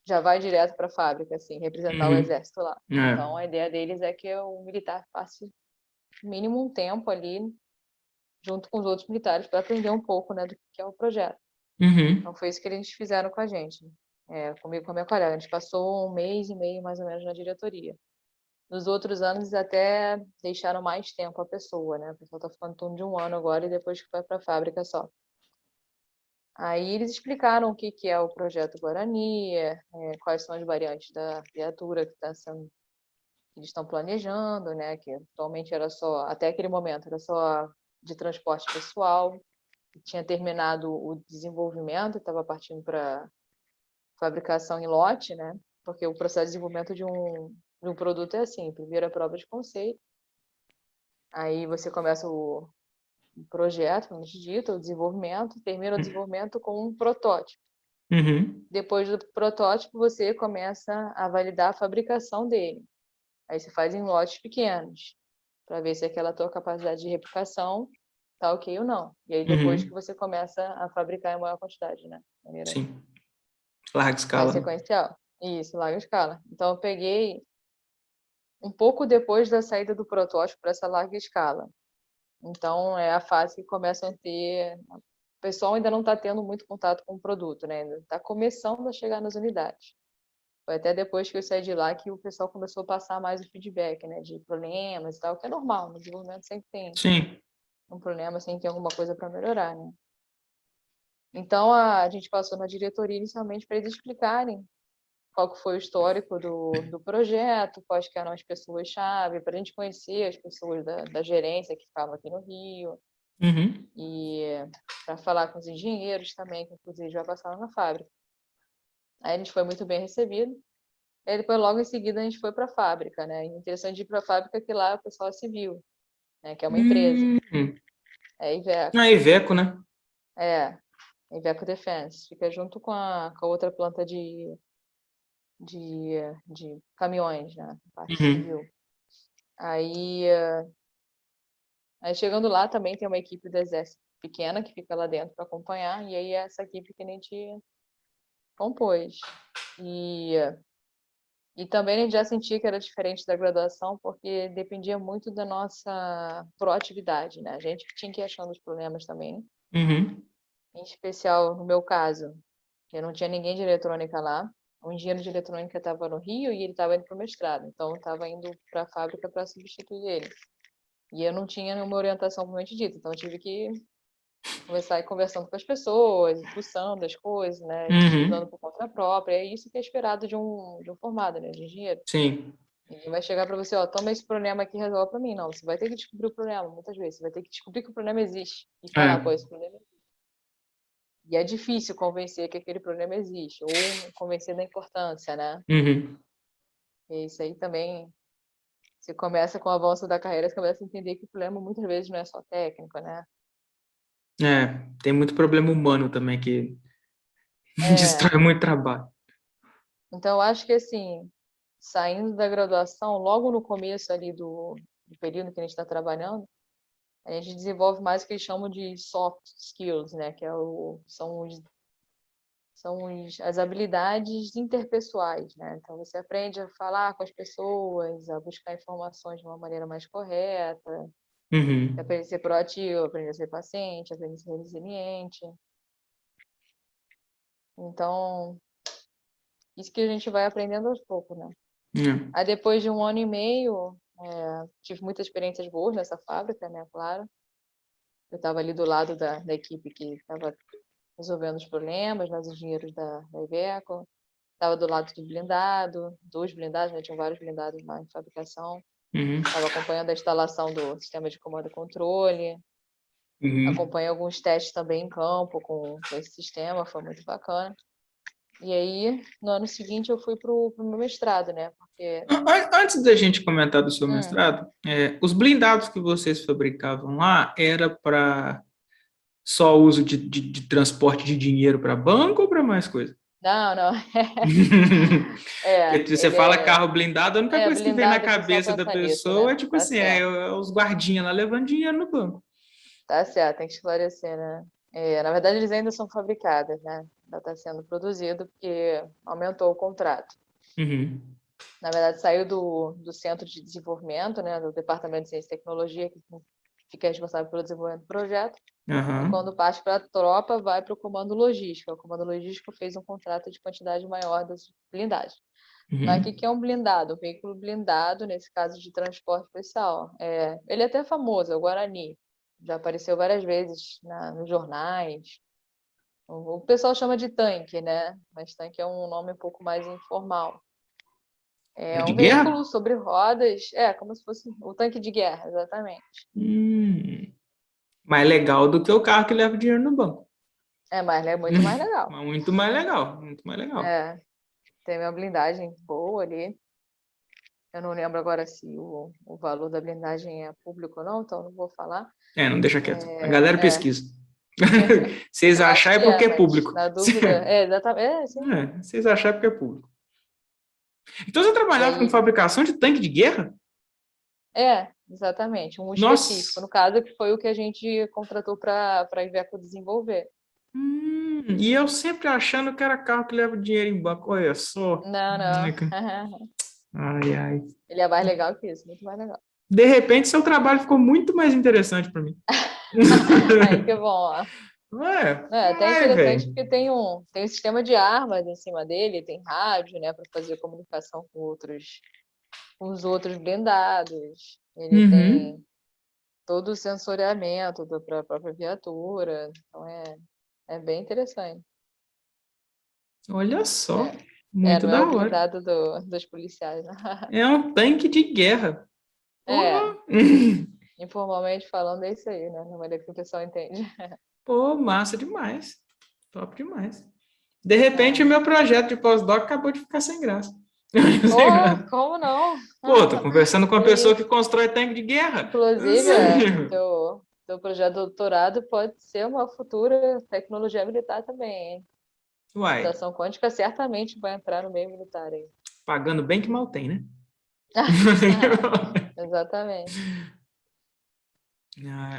já vai direto para a fábrica, assim, representar o Uhum. exército lá. É. Então, a ideia deles é que o militar passe no mínimo um tempo ali, junto com os outros militares, para aprender um pouco, né, do que é o projeto. Então, Uhum. foi isso que eles fizeram com a gente, comigo e com a minha colega. A gente passou um mês e meio, mais ou menos, na diretoria. Nos outros anos, até deixaram mais tempo a pessoa, né? A pessoa está ficando em torno de um ano agora e depois que vai para a fábrica só. Aí eles explicaram o que que é o projeto Guarani, quais são as variantes da viatura que eles estão planejando, né? Que atualmente era só, até aquele momento, era só de transporte pessoal. Tinha terminado o desenvolvimento, estava partindo para fabricação em lote, né? Porque o processo de desenvolvimento de um produto é assim: primeiro a prova de conceito, aí você começa o projeto, como te dito, o desenvolvimento, termina o desenvolvimento com um protótipo. Uhum. Depois do protótipo, você começa a validar a fabricação dele. Aí você faz em lotes pequenos, para ver se aquela tua capacidade de replicação tá ok ou não. E aí depois que Uhum. você começa a fabricar em maior quantidade, né? De maneira Sim. Larga mais escala. sequencial. Isso, larga escala. Então eu peguei um pouco depois da saída do protótipo para essa larga escala. Então é a fase que começam a ter. O pessoal ainda não está tendo muito contato com o produto, né? Ainda está começando a chegar nas unidades. Foi até depois que eu saí de lá que o pessoal começou a passar mais o feedback, né? De problemas e tal, que é normal. No desenvolvimento sempre tem Sim. um problema, sempre tem alguma coisa para melhorar, né? Então a gente passou na diretoria inicialmente para eles explicarem qual que foi o histórico do projeto, quais que eram as pessoas-chave, para a gente conhecer as pessoas da gerência que ficavam aqui no Rio, Uhum. e para falar com os engenheiros também, que inclusive já passaram na fábrica. Aí a gente foi muito bem recebido. Aí depois, logo em seguida, a gente foi para a fábrica, né? E interessante de ir para a fábrica que lá o pessoal é civil, né? Que é uma empresa, Hum. é a Iveco. Ah, Iveco, né? Iveco Defense. Fica junto com a outra planta de caminhões, né? Parte civil. Aí chegando lá também tem uma equipe do Exército pequena que fica lá dentro para acompanhar, e aí essa equipe que a gente compôs. E também a gente já sentia que era diferente da graduação, porque dependia muito da nossa proatividade, né? A gente que tinha que ir achando os problemas também, né? Em especial, no meu caso, eu não tinha ninguém de eletrônica lá. O engenheiro de eletrônica estava no Rio e ele estava indo para o mestrado, então eu estava indo para a fábrica para substituir ele. E eu não tinha nenhuma orientação propriamente dita, então eu tive que começar a ir conversando com as pessoas, fuçando as coisas, né? Estudando por conta própria. É isso que é esperado de um formado, né? De engenheiro. Sim. Ninguém vai chegar para você, ó, toma esse problema aqui e resolve para mim. Não, você vai ter que descobrir o problema, muitas vezes. Você vai ter que descobrir que o problema existe e falar, pô, esse problema existe. E é difícil convencer que aquele problema existe, ou convencer da importância, né? E isso aí também, você começa com o avanço da carreira, você começa a entender que o problema muitas vezes não é só técnico, né? Tem muito problema humano também que destrói muito trabalho. Então, eu acho que, assim, saindo da graduação, logo no começo ali do período que a gente está trabalhando, a gente desenvolve mais o que eles chamam de soft skills, né? Que são as habilidades interpessoais, né? Então, você aprende a falar com as pessoas, a buscar informações de uma maneira mais correta, aprende a ser proativo, aprende a ser paciente, aprende a ser resiliente. Então, isso que a gente vai aprendendo aos poucos, né? Aí, depois de 1 ano e meio, tive muitas experiências boas nessa fábrica, né? Claro. Eu estava ali do lado da equipe que estava resolvendo os problemas, os engenheiros da Iveco. Estava do lado do blindado, dos blindados, né? Tinham vários blindados lá em fabricação. Estava acompanhando a instalação do sistema de comando e controle. Acompanhei alguns testes também em campo com esse sistema, foi muito bacana. E aí, no ano seguinte, eu fui para o meu mestrado, né? Porque... Antes da gente comentar do seu mestrado, os blindados que vocês fabricavam lá era para só uso de transporte de dinheiro para banco ou para mais coisa? Não. Você fala carro blindado, a única coisa que vem na blindado que só cabeça da pensa nisso, pessoa né? é tipo assim, os guardinhas lá levando dinheiro no banco. Tá certo, tem que esclarecer, né? Na verdade, eles ainda são fabricados, né? Ainda está sendo produzido porque aumentou o contrato. Na verdade, saiu do Centro de Desenvolvimento, né? Do Departamento de Ciência e Tecnologia, que fica responsável pelo desenvolvimento do projeto. E quando parte para a tropa, vai para o Comando Logístico. O Comando Logístico fez um contrato de quantidade maior das blindagens. Mas o que é um blindado? Um veículo blindado, nesse caso de transporte especial. Ele é até famoso, é o Guarani. Já apareceu várias vezes nos jornais. O pessoal chama de tanque, né? Mas tanque é um nome um pouco mais informal. É de um guerra? veículo sobre rodas, como se fosse o tanque de guerra, exatamente. Mais legal do que o carro que leva dinheiro no banco. Mas é muito mais legal. Muito mais legal, muito mais legal. Tem uma blindagem boa ali. Eu não lembro agora se o valor da blindagem é público ou não, então não vou falar. Não deixa quieto. A galera pesquisa. Vocês acharem porque é público. Na dúvida, exatamente. Sim. Vocês acharem porque é público. Então você trabalhava com fabricação de tanque de guerra? Exatamente. Um específico. No caso, que foi o que a gente contratou para a Iveco desenvolver. E eu sempre achando que era carro que leva dinheiro em banco. Olha só. Não. Ai. Ele é mais legal que isso, muito mais legal. De repente, seu trabalho ficou muito mais interessante para mim. Aí que bom, ó. Até interessante porque tem um sistema de armas em cima dele, tem rádio, né, para fazer comunicação com os outros blindados. Ele tem todo o sensoriamento para a própria viatura. Então é bem interessante. Olha só. Muito não da é o hora. blindado dos policiais, né? É um tanque de guerra. Informalmente falando, é isso aí, né? Não é que o pessoal entende. Pô, massa demais. Top demais. De repente, o meu projeto de pós-doc acabou de ficar sem graça. Como não? Pô, tô conversando com uma pessoa que constrói tanque de guerra. Inclusive, teu seu projeto de doutorado pode ser uma futura tecnologia militar também, hein? Uai, Computação quântica certamente vai entrar no meio militar aí. pagando bem que mal tem, né? Exatamente.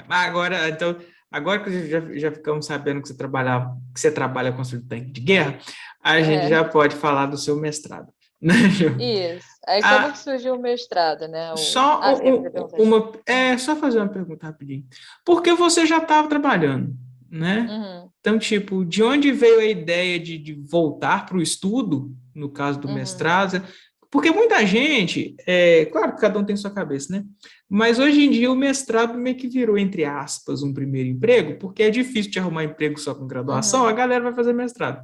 Agora, então, agora que já ficamos sabendo que você trabalha construindo tanque de guerra, a gente É, já pode falar do seu mestrado, né, Ju? isso. Aí como que Ah, surgiu o mestrado, né? só Você ia fazer perguntas? só fazer uma pergunta rapidinho. Porque você já estava trabalhando, né? Uhum, Então, tipo, de onde veio a ideia de voltar para o estudo, no caso do uhum, mestrado? Porque muita gente, claro que cada um tem sua cabeça, né? Mas hoje em dia o mestrado meio que virou, entre aspas, um primeiro emprego, porque é difícil de arrumar emprego só com graduação, a uhum. galera vai fazer mestrado,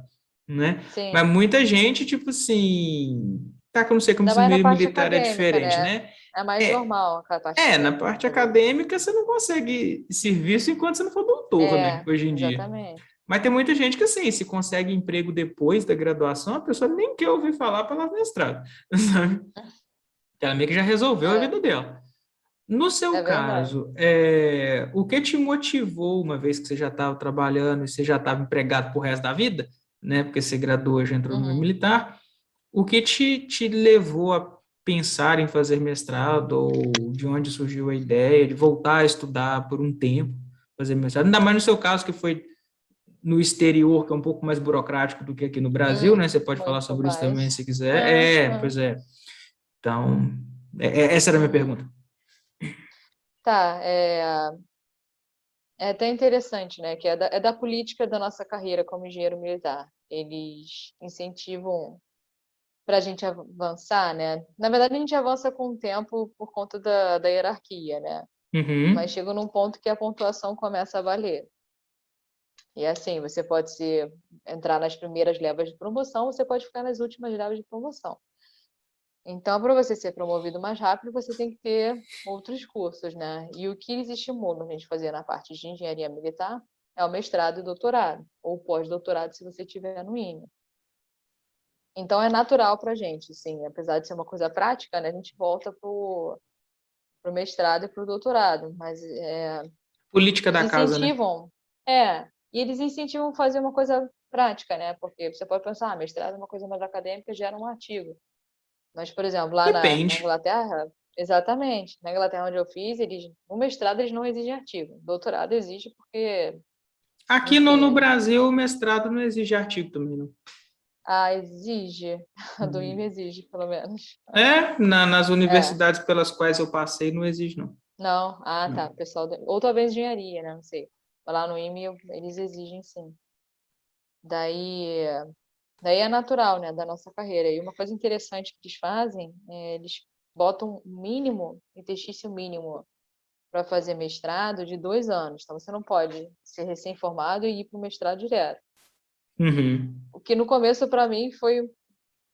né? Mas Sim. muita gente, tipo assim, tá, que eu não sei como Ainda se o mais na meio parte militar é acadêmica, diferente, né? né? É mais É, normal a parte na parte acadêmica ali. acadêmica você não consegue serviço enquanto você não for doutor, né? É, Hoje em dia. exatamente. Mas tem muita gente que, assim, se consegue emprego depois da graduação, a pessoa nem quer ouvir falar para mestrado, sabe? Ela meio que já resolveu a É, vida dela. No seu é verdade. caso, o que te motivou, uma vez que você já estava trabalhando e você já estava empregado pro resto da vida, né? Porque você graduou, já entrou no meio Uhum. militar, o que te levou a pensar em fazer mestrado, ou de onde surgiu a ideia de voltar a estudar por um tempo, fazer mestrado? Ainda mais no seu caso, que foi no exterior, que é um pouco mais burocrático do que aqui no Brasil, né? Você pode falar Muito sobre isso também mais. se quiser. É, Pois é. é. Então, essa era a minha Uhum. pergunta. Tá, é até interessante, né? Que é da política da nossa carreira como engenheiro militar. Eles incentivam para a gente avançar, né? Na verdade, a gente avança com o tempo por conta da hierarquia, né? Mas Uhum, chega num ponto que a pontuação começa a valer. E assim, você pode entrar nas primeiras levas de promoção, você pode ficar nas últimas levas de promoção. Então, para você ser promovido mais rápido, você tem que ter outros cursos, né? E o que eles estimulam a gente fazer na parte de engenharia militar é o mestrado e doutorado, ou pós-doutorado, se você tiver no INE. Então, é natural para a gente, sim, apesar de ser uma coisa prática, né? A gente volta para o mestrado e para o doutorado, mas política eles da casa, né? incentivam, e eles incentivam fazer uma coisa prática, né? Porque você pode pensar, mestrado é uma coisa mais acadêmica, gera um artigo. Mas, por exemplo, lá na Depende. Inglaterra, exatamente, na Inglaterra onde eu fiz, no mestrado eles não exigem artigo. Doutorado exige porque, Aqui no enfim, Brasil, o mestrado não exige artigo também, não. exige, a do IME exige, pelo menos. Nas É, universidades pelas quais eu passei, não exige, não. não, tá, Não. pessoal, ou talvez engenharia, né, não sei. Mas lá no IME eles exigem sim. Daí, daí é natural, né, da nossa carreira. E uma coisa interessante que eles fazem, eles botam um mínimo, exercício mínimo para fazer mestrado de 2 anos. Então, você não pode ser recém-formado e ir para o mestrado direto. Uhum. O que no começo, para mim,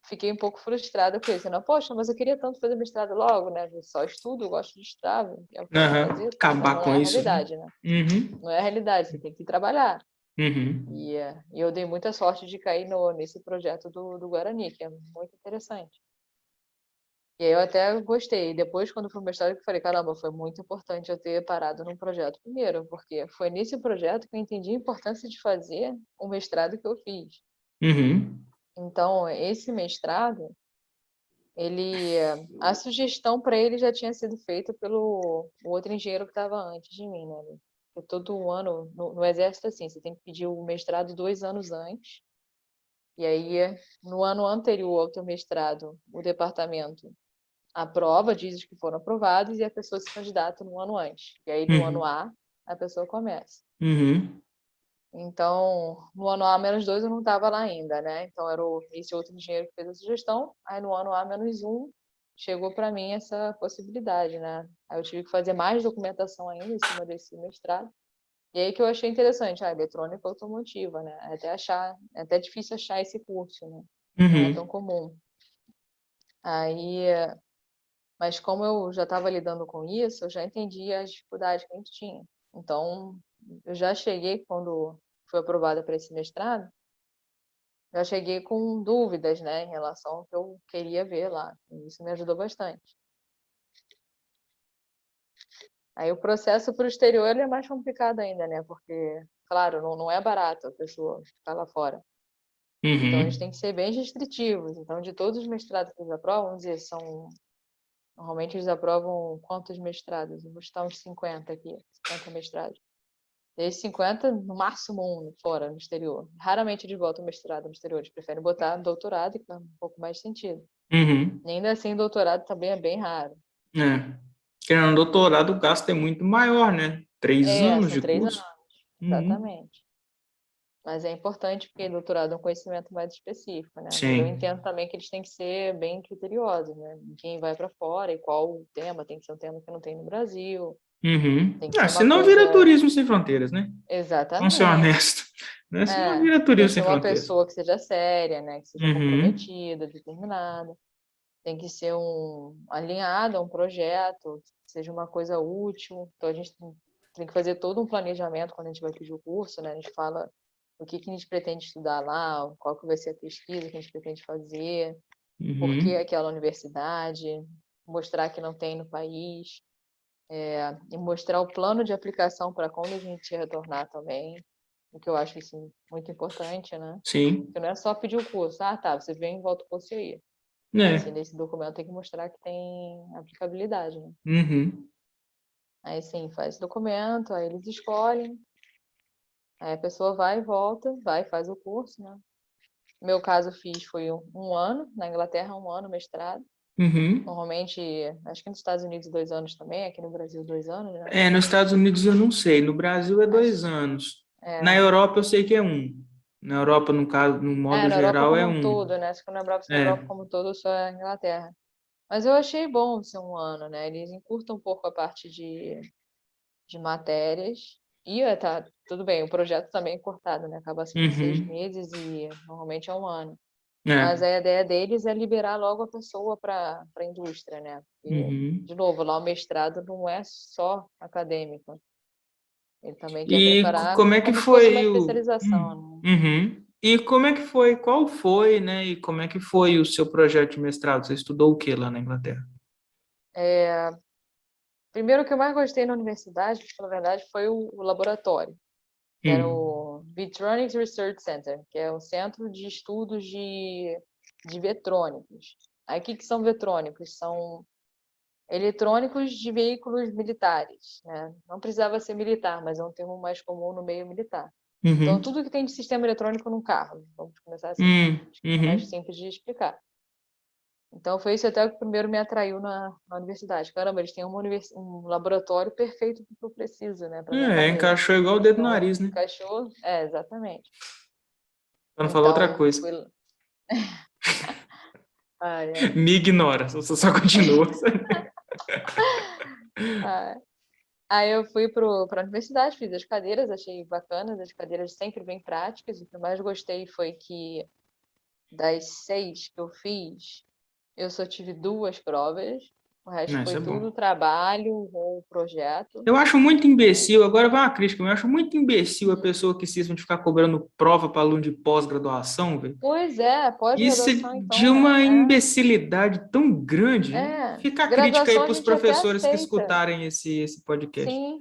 fiquei um pouco frustrada com isso. Não, poxa, mas eu queria tanto fazer mestrado logo, né? Eu só estudo, eu gosto de estudar, é o que eu quero Aham. fazer, tá? Mas Acabar não com é a isso, né? realidade, né? Uhum. Não é a realidade, você tem que trabalhar. Uhum. E eu dei muita sorte de cair nesse projeto do Guarani, que é muito interessante. E aí eu até gostei. Depois, quando fui mestrado, eu falei, caramba, foi muito importante eu ter parado num projeto primeiro, porque foi nesse projeto que eu entendi a importância de fazer o mestrado que eu fiz. Uhum. Então, esse mestrado, a sugestão para ele já tinha sido feita pelo o outro engenheiro que estava antes de mim, né? Porque todo ano, no Exército, assim, você tem que pedir o mestrado 2 anos antes. E aí, no ano anterior ao teu mestrado, o departamento aprova, diz os que foram aprovados, e a pessoa se candidata no ano antes. E aí, no ano Uhum. A, a pessoa começa. Uhum. Então, no ano A menos 2 eu não estava lá ainda, né? Então, era esse outro engenheiro que fez a sugestão. Aí, no ano A menos 1, chegou para mim essa possibilidade, né? Aí, eu tive que fazer mais documentação ainda em cima desse mestrado. E aí que eu achei interessante, eletrônica automotiva, né? É até difícil achar esse curso, né? Não é tão Uhum. comum. Aí, mas como eu já estava lidando com isso, eu já entendi as dificuldades que a gente tinha. Então, eu já cheguei, quando fui aprovada para esse mestrado, já cheguei com dúvidas, né, em relação ao que eu queria ver lá. E isso me ajudou bastante. Aí o processo para o exterior ele é mais complicado ainda, né? Porque, claro, não é barato a pessoa ficar lá fora. Então, eles Uhum. têm que ser bem restritivos. Então, de todos os mestrados que eles aprovam, vamos dizer, normalmente eles aprovam quantos mestrados? Eu vou chutar uns 50 aqui, 50 mestrados. Desses 50, no máximo um fora, no exterior. Raramente eles botam mestrado no exterior, eles preferem botar doutorado, que faz um pouco mais sentido. Uhum. E ainda assim, doutorado também é bem raro. É. Querendo um doutorado, o gasto é muito maior, né? 3 anos São de 3 anos, curso. Uhum. exatamente. Mas é importante porque doutorado é um conhecimento mais específico, né? Mas eu Sim. entendo também que eles têm que ser bem criteriosos, né? Quem vai para fora e qual o tema, tem que ser um tema que não tem no Brasil, Uhum. tem que Ah, ser uma senão vira coisa. turismo sem fronteiras, né? Vamos ser Exatamente. honestos. Né? Senão É, vira tem turismo que sem ser uma fronteiras. pessoa que seja séria, né? Que seja Uhum. comprometida, determinada. Tem que ser alinhado a um projeto, que seja uma coisa útil. Então a gente tem que fazer todo um planejamento quando a gente vai pedir o curso, né? A gente fala o que a gente pretende estudar lá, qual que vai ser a pesquisa que a gente pretende fazer, por que Uhum. aquela universidade, mostrar que não tem no país, e mostrar o plano de aplicação para quando a gente retornar também, o que eu acho assim, muito importante, né? Sim. Porque não é só pedir o curso, tá, você vem e volta o curso aí. Assim, É. nesse documento tem que mostrar que tem aplicabilidade, né? Uhum. Aí sim, faz documento, aí eles escolhem, aí a pessoa vai e volta, vai e faz o curso, né? No meu caso, fiz foi um ano, na Inglaterra, um ano mestrado. Uhum. Normalmente, acho que nos Estados Unidos 2 anos também, aqui no Brasil 2 anos, né? É, nos Estados Unidos eu não sei. No Brasil é Acho, 2 anos. Na é, Europa eu sei que é um. Na Europa, no caso, no modo na Europa geral, como é um um. todo, né? Acho que na Europa É. como um todo só é a Inglaterra. Mas eu achei bom ser um ano, né? Eles encurtam um pouco a parte de matérias. E tá, tudo bem, o projeto também é cortado, né? Acaba sendo 6 Uhum. meses e normalmente é um ano. Mas É. a ideia deles é liberar logo a pessoa para a indústria, né? Porque, Uhum. de novo, lá o mestrado não é só acadêmico. Ele também quer E preparar como é que como se fosse uma foi especialização, né? Uhum. E como é que foi? Qual foi, né? E como é que foi o seu projeto de mestrado? Você estudou o que lá na Inglaterra? Primeiro, o que eu mais gostei na universidade, na verdade, foi o laboratório, que era Hum. o Vitronics Research Center, que é o Centro de Estudos de Vetrônicos. Aí, o que que são vetrônicos? São eletrônicos de veículos militares, né? Não precisava ser militar, mas é um termo mais comum no meio militar. Então, Uhum. tudo que tem de sistema eletrônico num carro, vamos começar assim, acho que é mais Uhum. simples de explicar. Então, foi isso até que primeiro me atraiu na universidade. Caramba, eles têm um laboratório perfeito para o que eu preciso, né, para minha É, carreira. encaixou igual o dedo no Então, nariz, né? encaixou? É, exatamente. Pra não falar outra Então, coisa. fui. Ai, ai. Me ignora, só continua. Ai. Aí eu fui para a universidade, fiz as cadeiras, achei bacanas, as cadeiras sempre bem práticas. O que eu mais gostei foi que das 6 que eu fiz, eu só tive 2 provas, o resto Não, isso foi é bom. tudo trabalho ou projeto. Eu acho muito imbecil, agora vai uma crítica, eu acho muito imbecil a Hum. pessoa que cisma de ficar cobrando prova para aluno de pós-graduação, velho. Pois é, Isso é pós-graduação, de então, uma imbecilidade tão grande. Fica a crítica aí graduação a para os gente até professores que aceita. escutarem esse podcast. Sim,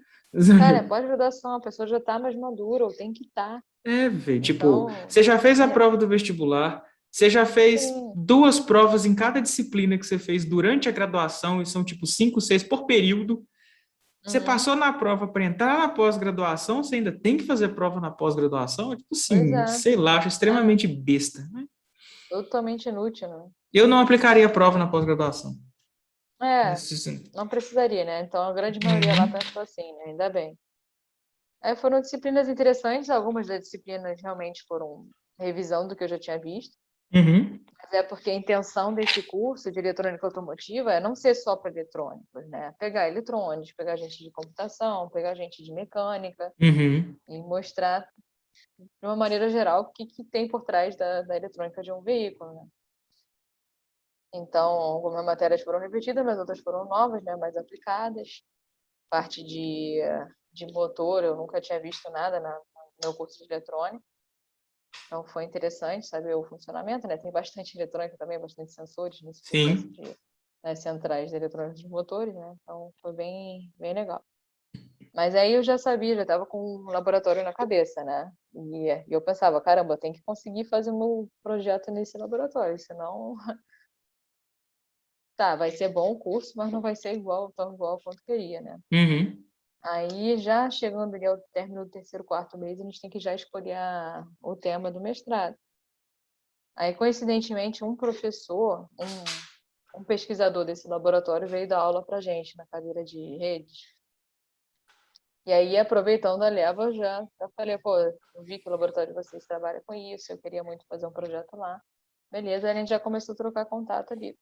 cara, pós-graduação, a pessoa já está mais madura, ou tem que estar. É, velho, tipo, Então, você já fez a é, prova do vestibular, você já fez sim. 2 provas em cada disciplina que você fez durante a graduação, e são tipo 5, 6 por período. Você Uhum, passou na prova para entrar na pós-graduação, você ainda tem que fazer prova na pós-graduação? É tipo pois assim, é. sei lá, acho É, extremamente besta, né? totalmente inútil, né? Eu não aplicaria prova na pós-graduação. É, Isso, sim. não precisaria, né? Então a grande maioria lá Uhum, pensou assim, né? Ainda bem. Aí foram disciplinas interessantes, algumas das disciplinas realmente foram revisão do que eu já tinha visto, uhum, mas é porque a intenção desse curso de eletrônica automotiva é não ser só para eletrônicos, né? Pegar eletrônicos, pegar gente de computação, pegar gente de mecânica uhum, e mostrar de uma maneira geral o que, que tem por trás da eletrônica de um veículo, né? Então, algumas matérias foram repetidas, mas outras foram novas, né? Mais aplicadas. Parte de motor, eu nunca tinha visto nada no meu curso de eletrônica. Então foi interessante saber o funcionamento, né? Tem bastante eletrônica também, bastante sensores nesse processo sim. nas centrais de eletrônica dos motores, né? Então foi bem, bem legal. Mas aí eu já sabia, já estava com um laboratório na cabeça, né? E eu pensava, caramba, eu tenho que conseguir fazer o meu projeto nesse laboratório, senão, tá, vai ser bom o curso, mas não vai ser igual, tão igual quanto queria, né? Uhum. Aí, já chegando ali ao término do terceiro, quarto mês, a gente tem que já escolher o tema do mestrado. Aí, coincidentemente, um professor, um pesquisador desse laboratório veio dar aula pra gente na cadeira de redes. E aí, aproveitando a leva, eu já falei, pô, eu vi que o laboratório de vocês trabalha com isso, eu queria muito fazer um projeto lá. Beleza, aí a gente já começou a trocar contato ali.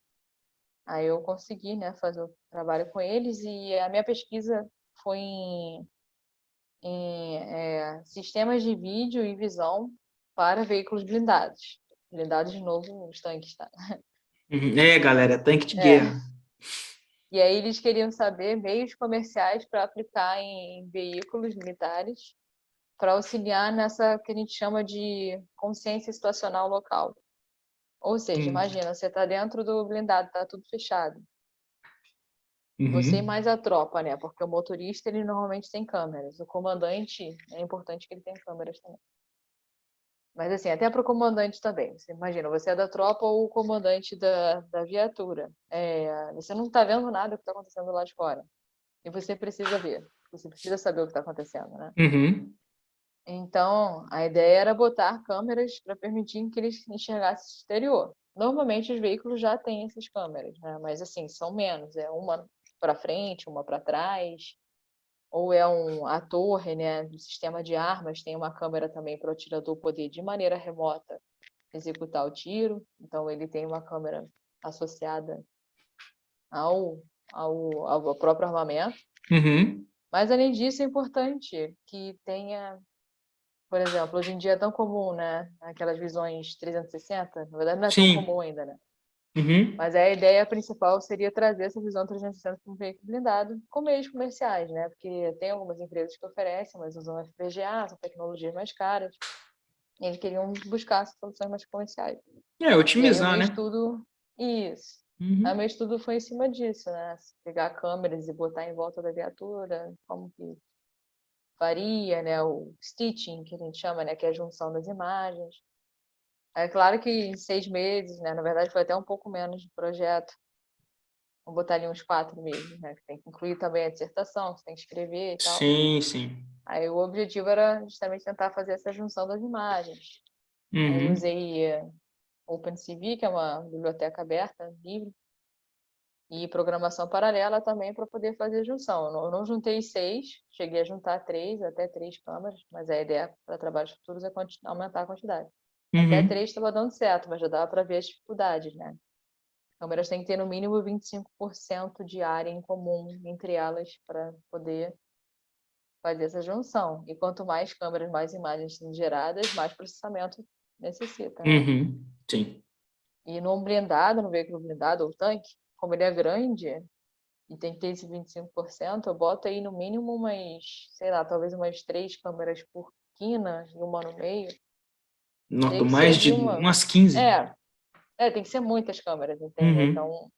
Aí eu consegui, né, fazer o trabalho com eles e a minha pesquisa foi em sistemas de vídeo e visão para veículos blindados. Blindados, de novo, os tanques, tá? Uhum. É, galera, tanque de É. guerra. E aí eles queriam saber meios comerciais para aplicar em veículos militares para auxiliar nessa que a gente chama de consciência situacional local. Ou seja, Entendi. imagina, você está dentro do blindado, está tudo fechado. Você e Uhum. mais a tropa, né? Porque o motorista, ele normalmente tem câmeras. O comandante, é importante que ele tenha câmeras também. Mas assim, até para o comandante também. Você imagina, você é da tropa ou o comandante da viatura. Você não está vendo nada do que está acontecendo lá de fora. E você precisa ver. Você precisa saber o que está acontecendo, né? Uhum. Então, a ideia era botar câmeras para permitir que eles enxergassem o exterior. Normalmente os veículos já têm essas câmeras, né? Mas assim, são menos. É uma para frente, uma para trás. Ou a torre, né, do sistema de armas, tem uma câmera também para o atirador poder, de maneira remota, executar o tiro. Então, ele tem uma câmera associada ao próprio armamento. Uhum. Mas, além disso, é importante que tenha, por exemplo, hoje em dia é tão comum, né, aquelas visões 360, na verdade não é tão Sim. comum ainda, né? Uhum. Mas a ideia principal seria trazer essa visão 360 para um veículo blindado com meios comerciais, né? Porque tem algumas empresas que oferecem, mas usam FPGA, são tecnologias mais caras. E eles queriam buscar soluções mais comerciais. É, E aí o otimizar, meu né? estudo, isso. Aí o Uhum. meu estudo foi em cima disso, né? Pegar câmeras e botar em volta da viatura, como que faria, né? O stitching, que a gente chama, né? Que é a junção das imagens. É claro que em 6 meses, né? Na verdade foi até um pouco menos de projeto. Vou botar ali uns 4 meses, né? Que tem que incluir também a dissertação, que você tem que escrever e tal. Sim, sim. Aí o objetivo era justamente tentar fazer essa junção das imagens. Aí eu Uhum. usei OpenCV, que é uma biblioteca aberta, livre, e programação paralela também para poder fazer a junção. Eu não juntei 6, cheguei a juntar 3, até 3 câmeras, mas a ideia para trabalhos futuros é aumentar a quantidade. Até Uhum. 3 estava dando certo, mas já dava para ver as dificuldades, né? Câmeras têm que ter no mínimo 25% de área em comum entre elas para poder fazer essa junção. E quanto mais câmeras, mais imagens são geradas, mais processamento necessita, né? Uhum. Sim. E num blindado, no veículo blindado ou tanque, como ele é grande e tem que ter esse 25%, eu boto aí no mínimo umas, sei lá, talvez umas 3 câmeras por quina e uma no meio. Tem Noto que ser mais de de uma. umas 15. Tem que ser muitas câmeras, entende? Uhum. Então,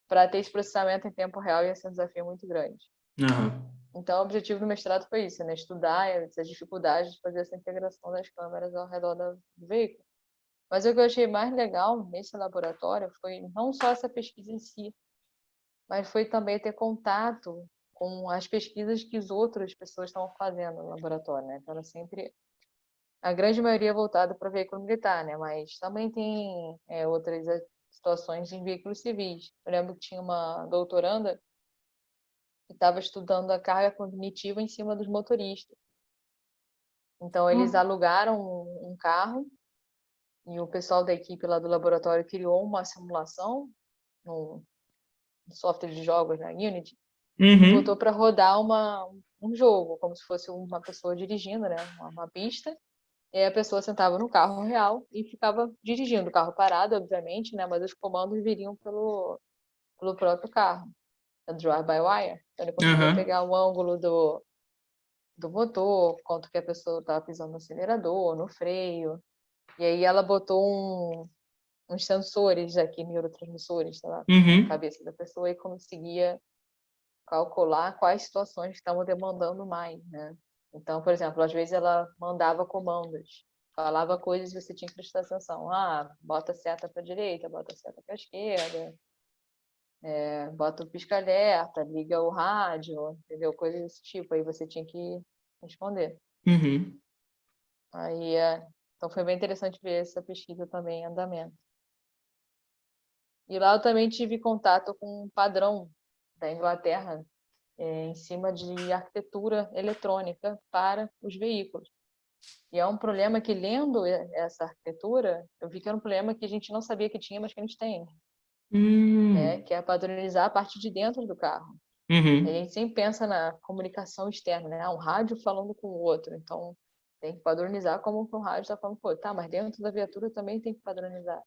para ter esse processamento em tempo real ia ser um desafio muito grande. Aham. Então, o objetivo do mestrado foi isso, né? Estudar essas dificuldades de fazer essa integração das câmeras ao redor do veículo. Mas o que eu achei mais legal nesse laboratório foi não só essa pesquisa em si, mas foi também ter contato com as pesquisas que as outras pessoas estavam fazendo no laboratório, né? Então, era sempre a grande maioria voltada para veículo militar, né? Mas também tem outras situações em veículos civis. Eu lembro que tinha uma doutoranda que estava estudando a carga cognitiva em cima dos motoristas. Então, eles alugaram um carro e o pessoal da equipe lá do laboratório criou uma simulação no software de jogos, na Unity, e botou Uhum. para rodar um jogo, como se fosse uma pessoa dirigindo, né? Uma pista. E aí a pessoa sentava no carro real e ficava dirigindo, o carro parado, obviamente, né? Mas os comandos viriam pelo próprio carro, a drive-by-wire. Então ele conseguia Aham. pegar o ângulo do motor, quanto que a pessoa estava pisando no acelerador, no freio. E aí ela botou uns sensores aqui, neurotransmissores, sei lá, na Uhum. cabeça da pessoa e conseguia calcular quais situações estavam demandando mais, né? Então, por exemplo, às vezes ela mandava comandos, falava coisas e você tinha que prestar atenção. Ah, bota a seta para a direita, bota a seta para a esquerda, bota o pisca-alerta, liga o rádio, entendeu? Coisas desse tipo. Aí você tinha que responder. Uhum. Aí, então foi bem interessante ver essa pesquisa também em andamento. E lá eu também tive contato com um padrão da Inglaterra, em cima de arquitetura eletrônica para os veículos. E é um problema que, lendo essa arquitetura, eu vi que era um problema que a gente não sabia que tinha, mas que a gente tem, né? Que é padronizar a parte de dentro do carro. A Uhum. gente sempre pensa na comunicação externa, né? Um rádio falando com o outro. Então, tem que padronizar como que o rádio está falando com o outro. Tá, mas dentro da viatura também tem que padronizar.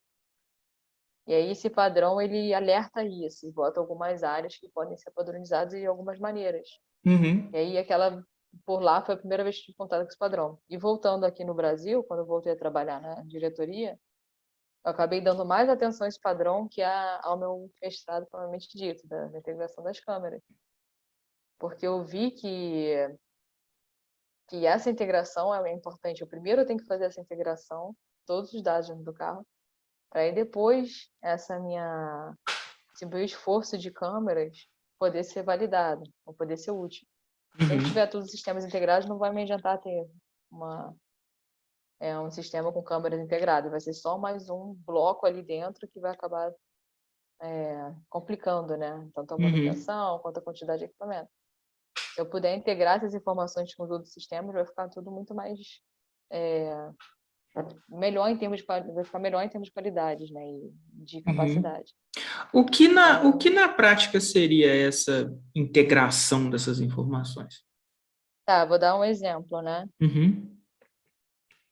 E aí esse padrão, ele alerta isso, e bota algumas áreas que podem ser padronizadas de algumas maneiras. Uhum. E aí por lá foi a primeira vez que tive contato com esse padrão. E voltando aqui no Brasil, quando eu voltei a trabalhar na diretoria, eu acabei dando mais atenção a esse padrão que ao meu mestrado, provavelmente dito, da integração das câmeras. Porque eu vi que essa integração é importante. Eu primeiro tenho que fazer essa integração, todos os dados dentro do carro, para aí depois esse meu esforço de câmeras poder ser validado, ou poder ser útil. Se eu não Uhum. tiver todos os sistemas integrados, não vai me adiantar ter um sistema com câmeras integradas. Vai ser só mais um bloco ali dentro que vai acabar complicando, né? Tanto a Uhum. manutenção quanto a quantidade de equipamento. Se eu puder integrar essas informações com os outros sistemas, vai ficar tudo muito mais melhor em termos de vai ficar melhor em termos de qualidades, né? E de Uhum. capacidade. O que Então, na prática seria essa integração dessas informações? tá, vou dar um exemplo, né? Uhum.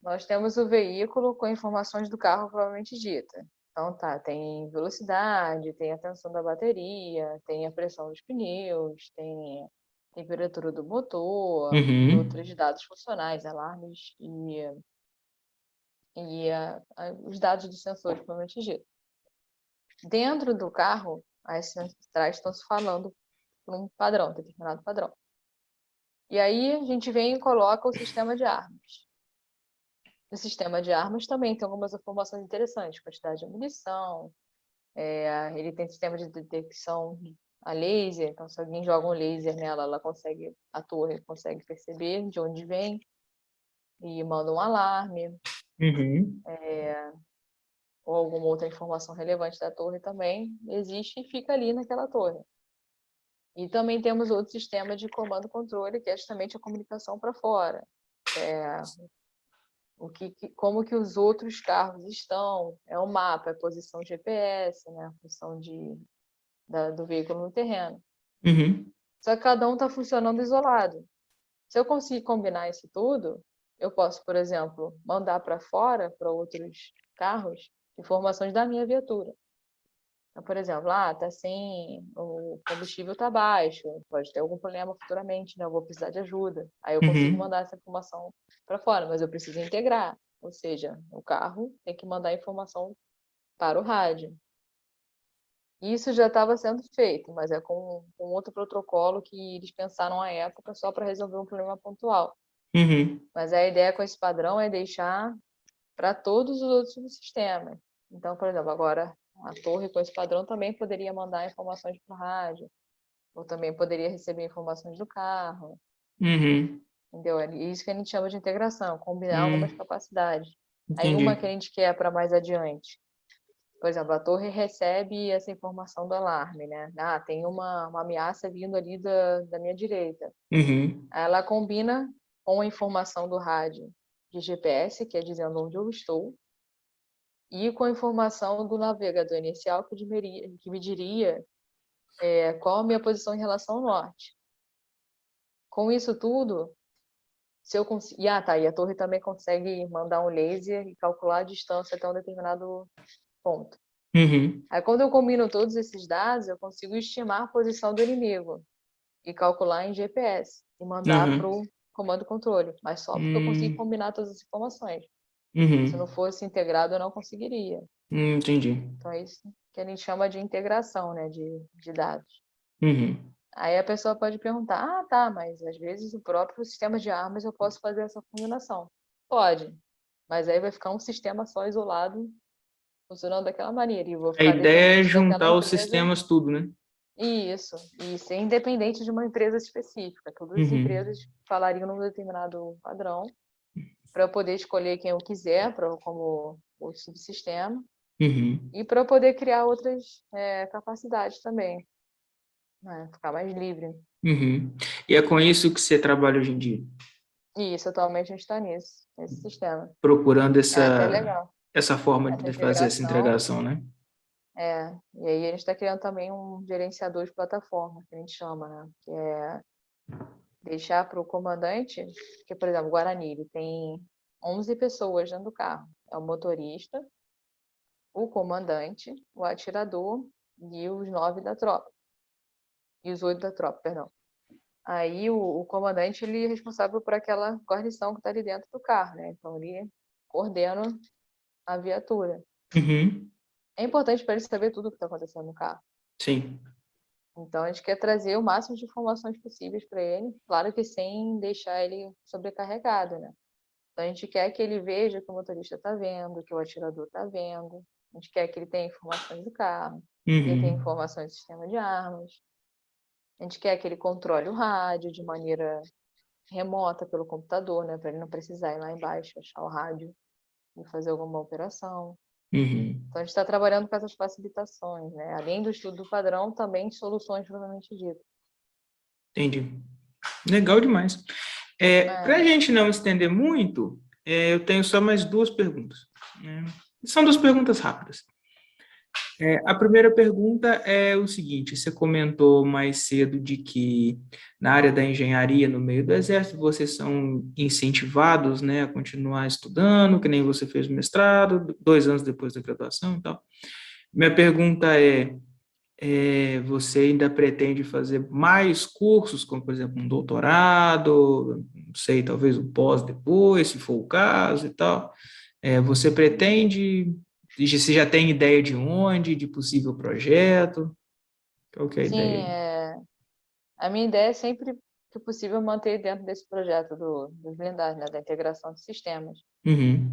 Nós temos o veículo com informações do carro provavelmente dita. Então tá, tem velocidade, tem a tensão da bateria, tem a pressão dos pneus, tem a temperatura do motor e Uhum. outros dados funcionais, alarmes os dados dos sensores provavelmente dito. Dentro do carro, as centrais estão se falando por um padrão, determinado padrão. E aí a gente vem e coloca o sistema de armas. O sistema de armas também tem algumas informações interessantes, quantidade de munição, ele tem sistema de detecção a laser, então se alguém joga um laser nela, a torre consegue perceber de onde vem e manda um alarme, Uhum. ou alguma outra informação relevante da torre também existe e fica ali naquela torre. E também temos outro sistema de comando e controle, que é justamente a comunicação para fora. Como que os outros carros estão, é o mapa, é a posição GPS, né? A posição do veículo no terreno. Uhum. Só que cada um está funcionando isolado. Se eu conseguir combinar isso tudo, eu posso, por exemplo, mandar para fora, para outros carros, informações da minha viatura. Então, por exemplo, tá sem, o combustível está baixo, pode ter algum problema futuramente, né? Eu vou precisar de ajuda. Aí eu consigo Uhum. mandar essa informação para fora, mas eu preciso integrar. Ou seja, o carro tem que mandar informação para o rádio. Isso já estava sendo feito, mas é com outro protocolo que eles pensaram à época só para resolver um problema pontual. Uhum. Mas a ideia com esse padrão é deixar para todos os outros subsistemas. Então, por exemplo, agora a torre com esse padrão também poderia mandar informações para o rádio, ou também poderia receber informações do carro, Uhum. entendeu? É isso que a gente chama de integração, combinar algumas Hum, capacidades. Aí uma que a entendi. gente quer para mais adiante. Por exemplo, a torre recebe essa informação do alarme, né? Tem uma ameaça vindo ali da minha direita. Uhum. Aí ela combina com a informação do rádio de GPS, que é dizendo onde eu estou, e com a informação do navegador inicial, que me diria qual a minha posição em relação ao norte. Com isso tudo, se eu conseguir. E a torre também consegue mandar um laser e calcular a distância até um determinado ponto. Uhum. Aí, quando eu combino todos esses dados, eu consigo estimar a posição do inimigo e calcular em GPS e mandar para Aham. o comando controle, mas só porque eu consigo Hum, combinar todas as informações. Se não uhum. fosse integrado, eu não conseguiria. Entendi. Então, é isso que a gente chama de integração, né, de dados. Uhum. Aí a pessoa pode perguntar, tá, mas às vezes o próprio sistema de armas eu posso fazer essa combinação. Pode, mas aí vai ficar um sistema só isolado, funcionando daquela maneira, e eu vou A ficar ideia é dependente daquela juntar os empresa. sistemas tudo, né? Isso, e ser independente de uma empresa específica. Todas as Uhum, empresas falariam num determinado padrão, para eu poder escolher quem eu quiser como o subsistema, uhum, e para eu poder criar outras capacidades também, né? Ficar mais livre. uhum. E é com isso que você trabalha hoje em dia, E isso, atualmente a gente está nesse sistema. procurando É até legal. essa forma Essa de fazer essa integração. integração, né? E aí a gente está criando também um gerenciador de plataforma, que a gente chama, né? Que é deixar para o comandante, que, por exemplo, o Guarani, ele tem 11 pessoas dentro do carro. É o motorista, o comandante, o atirador e os 9 da tropa. E os 8 da tropa, perdão. Aí o comandante, ele é responsável por aquela guarnição que está ali dentro do carro, né? Então ele coordena a viatura. Uhum, É importante para ele saber tudo o que está acontecendo no carro. sim. Então a gente quer trazer o máximo de informações possíveis para ele, claro que sem deixar ele sobrecarregado, né? Então a gente quer que ele veja que o motorista está vendo, que o atirador está vendo. A gente quer que ele tenha informações do carro, que ele tenha Uhum, informações do sistema de armas. A gente quer que ele controle o rádio de maneira remota pelo computador, né? Para ele não precisar ir lá embaixo, achar o rádio e fazer alguma operação. uhum, Então, a gente está trabalhando com essas facilitações, né? Além do estudo do padrão, também soluções propriamente ditas. entendi. Legal demais. Para a É, gente não estender muito, eu tenho só mais duas perguntas, né? São duas perguntas rápidas. A primeira pergunta é o seguinte: você comentou mais cedo de que na área da engenharia, no meio do exército, vocês são incentivados, né, a continuar estudando, que nem você fez o mestrado, 2 anos depois da graduação e tal. Minha pergunta você ainda pretende fazer mais cursos, como, por exemplo, um doutorado, não sei, talvez um pós depois, se for o caso e tal? Você pretende, você já tem ideia de onde, de possível projeto? Qual que é a sim, ideia? a minha ideia é sempre que possível manter dentro desse projeto dos blindados, né? Da integração de sistemas. Uhum.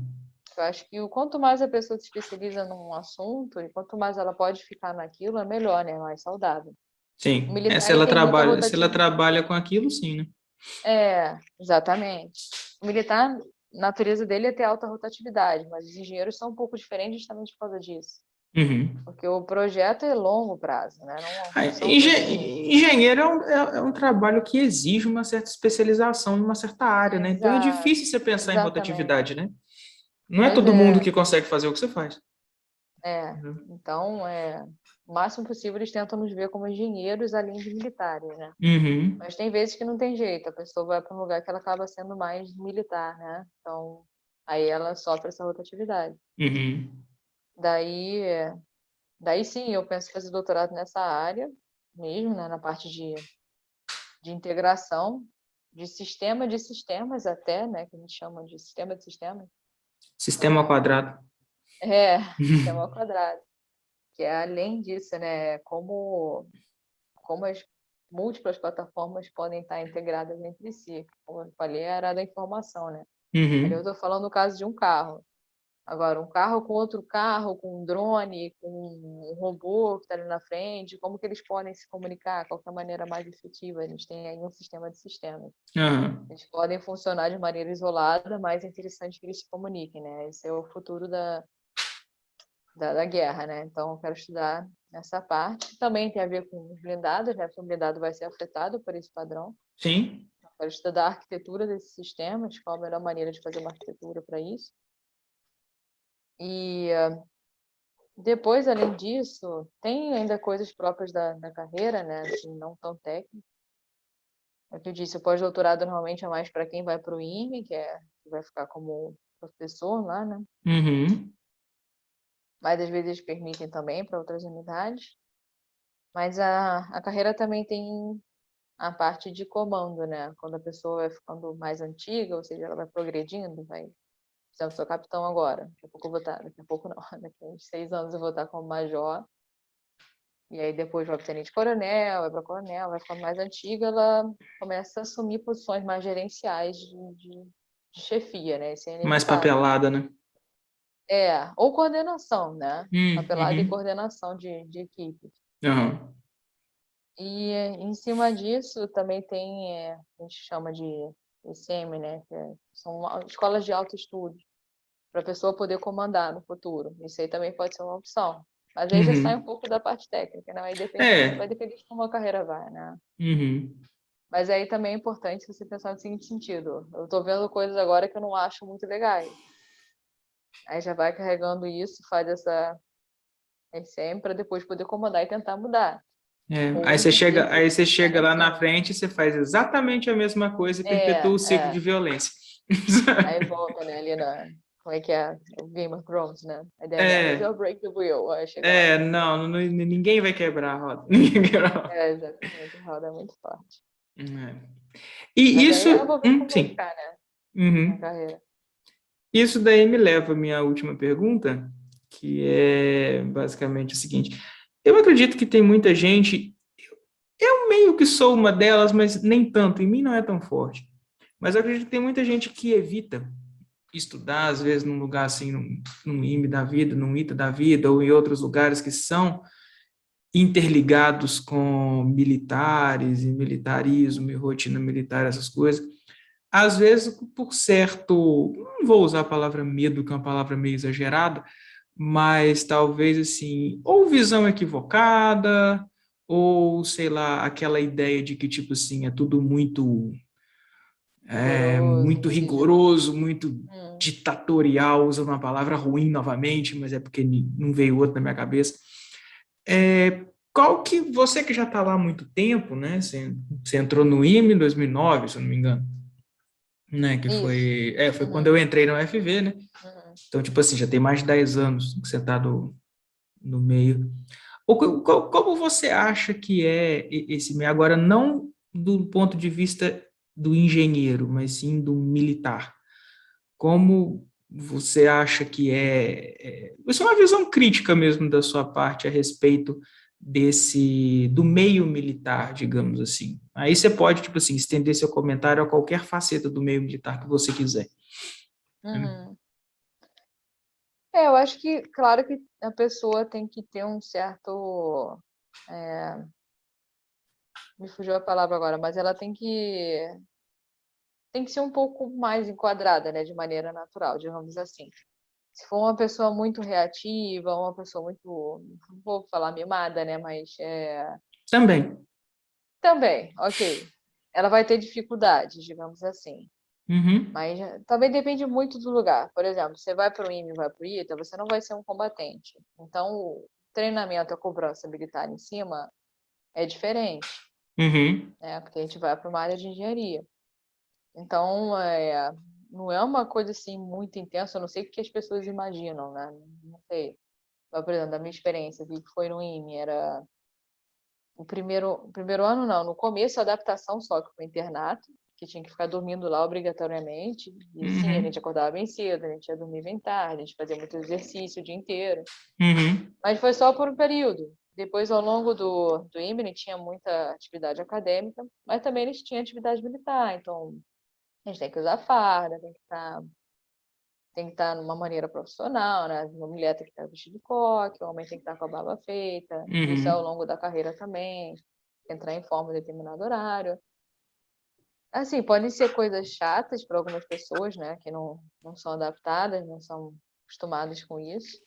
Eu acho que o quanto mais a pessoa se especializa num assunto e quanto mais ela pode ficar naquilo, é melhor, né? Mais saudável. O Sim, militar, ele tem muita se ela rotatividade. trabalha com aquilo, sim, né? Exatamente. O militar, a natureza dele é ter alta rotatividade, mas os engenheiros são um pouco diferentes justamente por causa disso. Uhum. Porque o projeto é longo prazo, né? Não, Ah, não são coisas simples. engenheiro é um trabalho que exige uma certa especialização em uma certa área, né? Então é Exato, difícil você pensar em exatamente. rotatividade, né? Não é Pois todo mundo é, que consegue fazer o que você faz. é. Uhum. Então, o máximo possível eles tentam nos ver como engenheiros além de militares, né? Uhum. Mas tem vezes que não tem jeito, a pessoa vai para um lugar que ela acaba sendo mais militar, né? Então, aí ela sofre essa rotatividade. Uhum. Daí, daí sim, eu penso em fazer doutorado nessa área mesmo, né? Na parte de integração, de sistemas até, né? Que a gente chama de sistema de sistemas. Sistema ao quadrado. Sistema ao quadrado. Que é além disso, né? Como as múltiplas plataformas podem estar integradas entre si. Como eu falei, era da informação, né? Ali eu Uhum. estou falando no caso de um carro. Agora, um carro com outro carro, com um drone, com um robô que está ali na frente, como que eles podem se comunicar? Qual que é a maneira mais efetiva? A gente tem aí um sistema de sistemas. Aham. Eles podem funcionar de maneira isolada, mas é interessante que eles se comuniquem, né? Esse é o futuro da guerra, né? Então, eu quero estudar essa parte. Também tem a ver com os blindados, né? Porque o blindado vai ser afetado por esse padrão. Sim. Eu quero estudar a arquitetura desses sistemas, qual a melhor maneira de fazer uma arquitetura para isso. E depois, além disso, tem ainda coisas próprias da carreira, né? Assim, não tão técnicas. É o que eu disse, o pós-doutorado normalmente é mais para quem vai para o IME, que vai ficar como professor lá, né? Uhum. Mas às vezes eles permitem também para outras unidades. Mas a carreira também tem a parte de comando, né? Quando a pessoa vai ficando mais antiga, ou seja, ela vai progredindo, vai. Por exemplo, sou capitão agora, daqui a pouco eu vou estar, daqui a pouco não, daqui a uns 6 anos eu vou estar como major. E aí depois vai para tenente-coronel, vai para coronel, vai ficando mais antiga, ela começa a assumir posições mais gerenciais de chefia, né? Isso é Mais inevitável. papelada, né? Ou coordenação, né? Papelada e Uhum. coordenação de equipe. Aham. E em cima disso também tem, a gente chama de ECM, né? São escolas de autoestudo, para a pessoa poder comandar no futuro. Isso aí também pode ser uma opção. Mas aí já sai um Uhum. pouco da parte técnica, né? Aí vai É. depender de como a carreira vai, né? Uhum. Mas aí também é importante você pensar no seguinte sentido: eu tô vendo coisas agora que eu não acho muito legais. Aí já vai carregando isso, faz essa ECM para depois poder comandar e tentar mudar. É. Ou entender que Aí você tá chega na lá na ECM. frente e você faz exatamente a mesma coisa e perpetua É, o ciclo de é. violência. Aí volta, né, ali na. Como é que é? O Game of Thrones, né? Aí Daenerys, É, eu break the wheel. Aí chega lá. ninguém vai quebrar a roda. Ninguém quebra a roda. Exatamente. O roda é muito forte. É. E Mas aí isso, eu vou ver como vai sim. ficar, né? Na Uhum. carreira. Isso daí me leva à minha última pergunta, que é basicamente o seguinte: eu acredito que tem muita gente, eu meio que sou uma delas, mas nem tanto, em mim não é tão forte. Mas eu acredito que tem muita gente que evita estudar, às vezes, num lugar assim, num IME da vida, num ITA da vida, ou em outros lugares que são interligados com militares e militarismo e rotina militar, essas coisas. Às vezes, por certo, não vou usar a palavra medo, que é uma palavra meio exagerada, mas talvez assim, ou visão equivocada, ou sei lá, aquela ideia de que, tipo assim, é tudo Rigoroso, muito muito rígido. rigoroso, muito Hum, ditatorial, usando uma palavra ruim novamente, mas é porque não veio outro na minha cabeça. É, qual que, você que já está lá há muito tempo, né? Você entrou no IME em 2009, se eu não me engano, né? Que isso. foi quando eu Uhum, entrei na UFV, né? uhum. Então, tipo assim, já tem mais de 10 anos que você está no meio. Como você acha que é esse meio? Agora, não do ponto de vista do engenheiro, mas sim do militar. Como você acha que isso é uma visão crítica mesmo da sua parte a respeito do meio militar, digamos assim. Aí você pode, tipo assim, estender seu comentário a qualquer faceta do meio militar que você quiser. Uhum. Eu acho que, claro que a pessoa tem que ter um certo. é, Me fugiu a palavra agora, mas ela tem que ser um pouco mais enquadrada, né, de maneira natural, digamos assim. Se for uma pessoa muito reativa, uma pessoa muito, não vou falar mimada, né, mas Também. também, ok. Ela vai ter dificuldades, digamos assim. Uhum, Mas também depende muito do lugar. Por exemplo, você vai para o IME, vai para o ITA, você não vai ser um combatente. Então, o treinamento, a cobrança militar em cima é diferente, uhum, né? Porque a gente vai para uma área de engenharia. Então, não é uma coisa assim muito intensa, eu não sei o que as pessoas imaginam, né? Não sei. Mas, por exemplo, da minha experiência, vi que foi no IME, era o primeiro ano não, no começo a adaptação só com o internato, que tinha que ficar dormindo lá obrigatoriamente. E sim, a gente uhum, acordava bem cedo, a gente ia dormir bem tarde, a gente fazia muito exercício o dia inteiro. uhum, Mas foi só por um período. Depois, ao longo do IME, tinha muita atividade acadêmica, mas também eles tinham atividade militar. Então, a gente tem que usar farda, tem que estar numa maneira profissional, né? Uma mulher tem que estar vestida de coque, o homem tem que estar com a barba feita. Isso é ao uhum. longo da carreira também. Entrar em forma em determinado horário. Assim, podem ser coisas chatas para algumas pessoas, né? Que não são adaptadas, não são acostumadas com isso.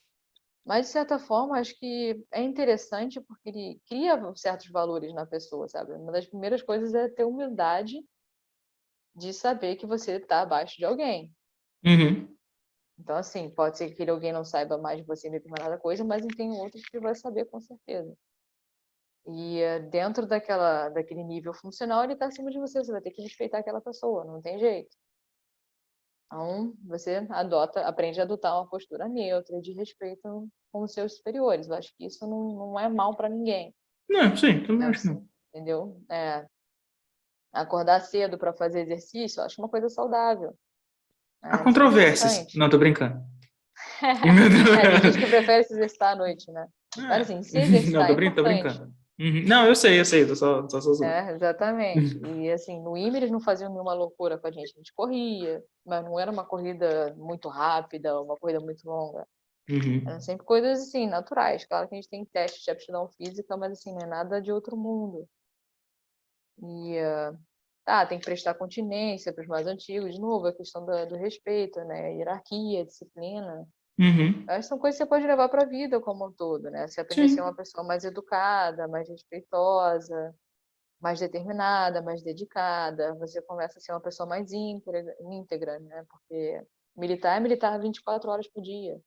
Mas, de certa forma, acho que é interessante porque ele cria certos valores na pessoa, sabe? Uma das primeiras coisas é ter humildade de saber que você está abaixo de alguém. Uhum. Então, assim, pode ser que aquele alguém não saiba mais de você em determinada coisa, mas tem outros que vai saber com certeza. E dentro daquele nível funcional, ele está acima de você, você vai ter que respeitar aquela pessoa, não tem jeito. Então, você aprende a adotar uma postura neutra, de respeito com os seus superiores. Eu acho que isso não é mal para ninguém, Não, sim, também né? acho que não. Assim, entendeu? Acordar cedo para fazer exercício, eu acho uma coisa saudável. Há Isso é controvérsias. importante. Não, tô brincando. Tem gente que prefere se exercitar à noite, né? Mas, assim, se Não, exercitar é tô importante. brincando. Uhum. Não, eu sei, tô só zoando. Exatamente. E, assim, no IME eles não faziam nenhuma loucura com a gente corria, mas não era uma corrida muito rápida, uma corrida muito longa. Uhum. Eram sempre coisas, assim, naturais. Claro que a gente tem testes de aptidão física, mas, assim, não é nada de outro mundo. E, tem que prestar continência para os mais antigos. De novo, a questão do respeito, né? Hierarquia, disciplina. Uhum. Acho que são coisas que você pode levar para a vida como um todo, né? Você aprender a ser uma Sim. pessoa mais educada, mais respeitosa, mais determinada, mais dedicada. Você começa a ser uma pessoa mais íntegra, né? Porque militar é militar 24 horas por dia.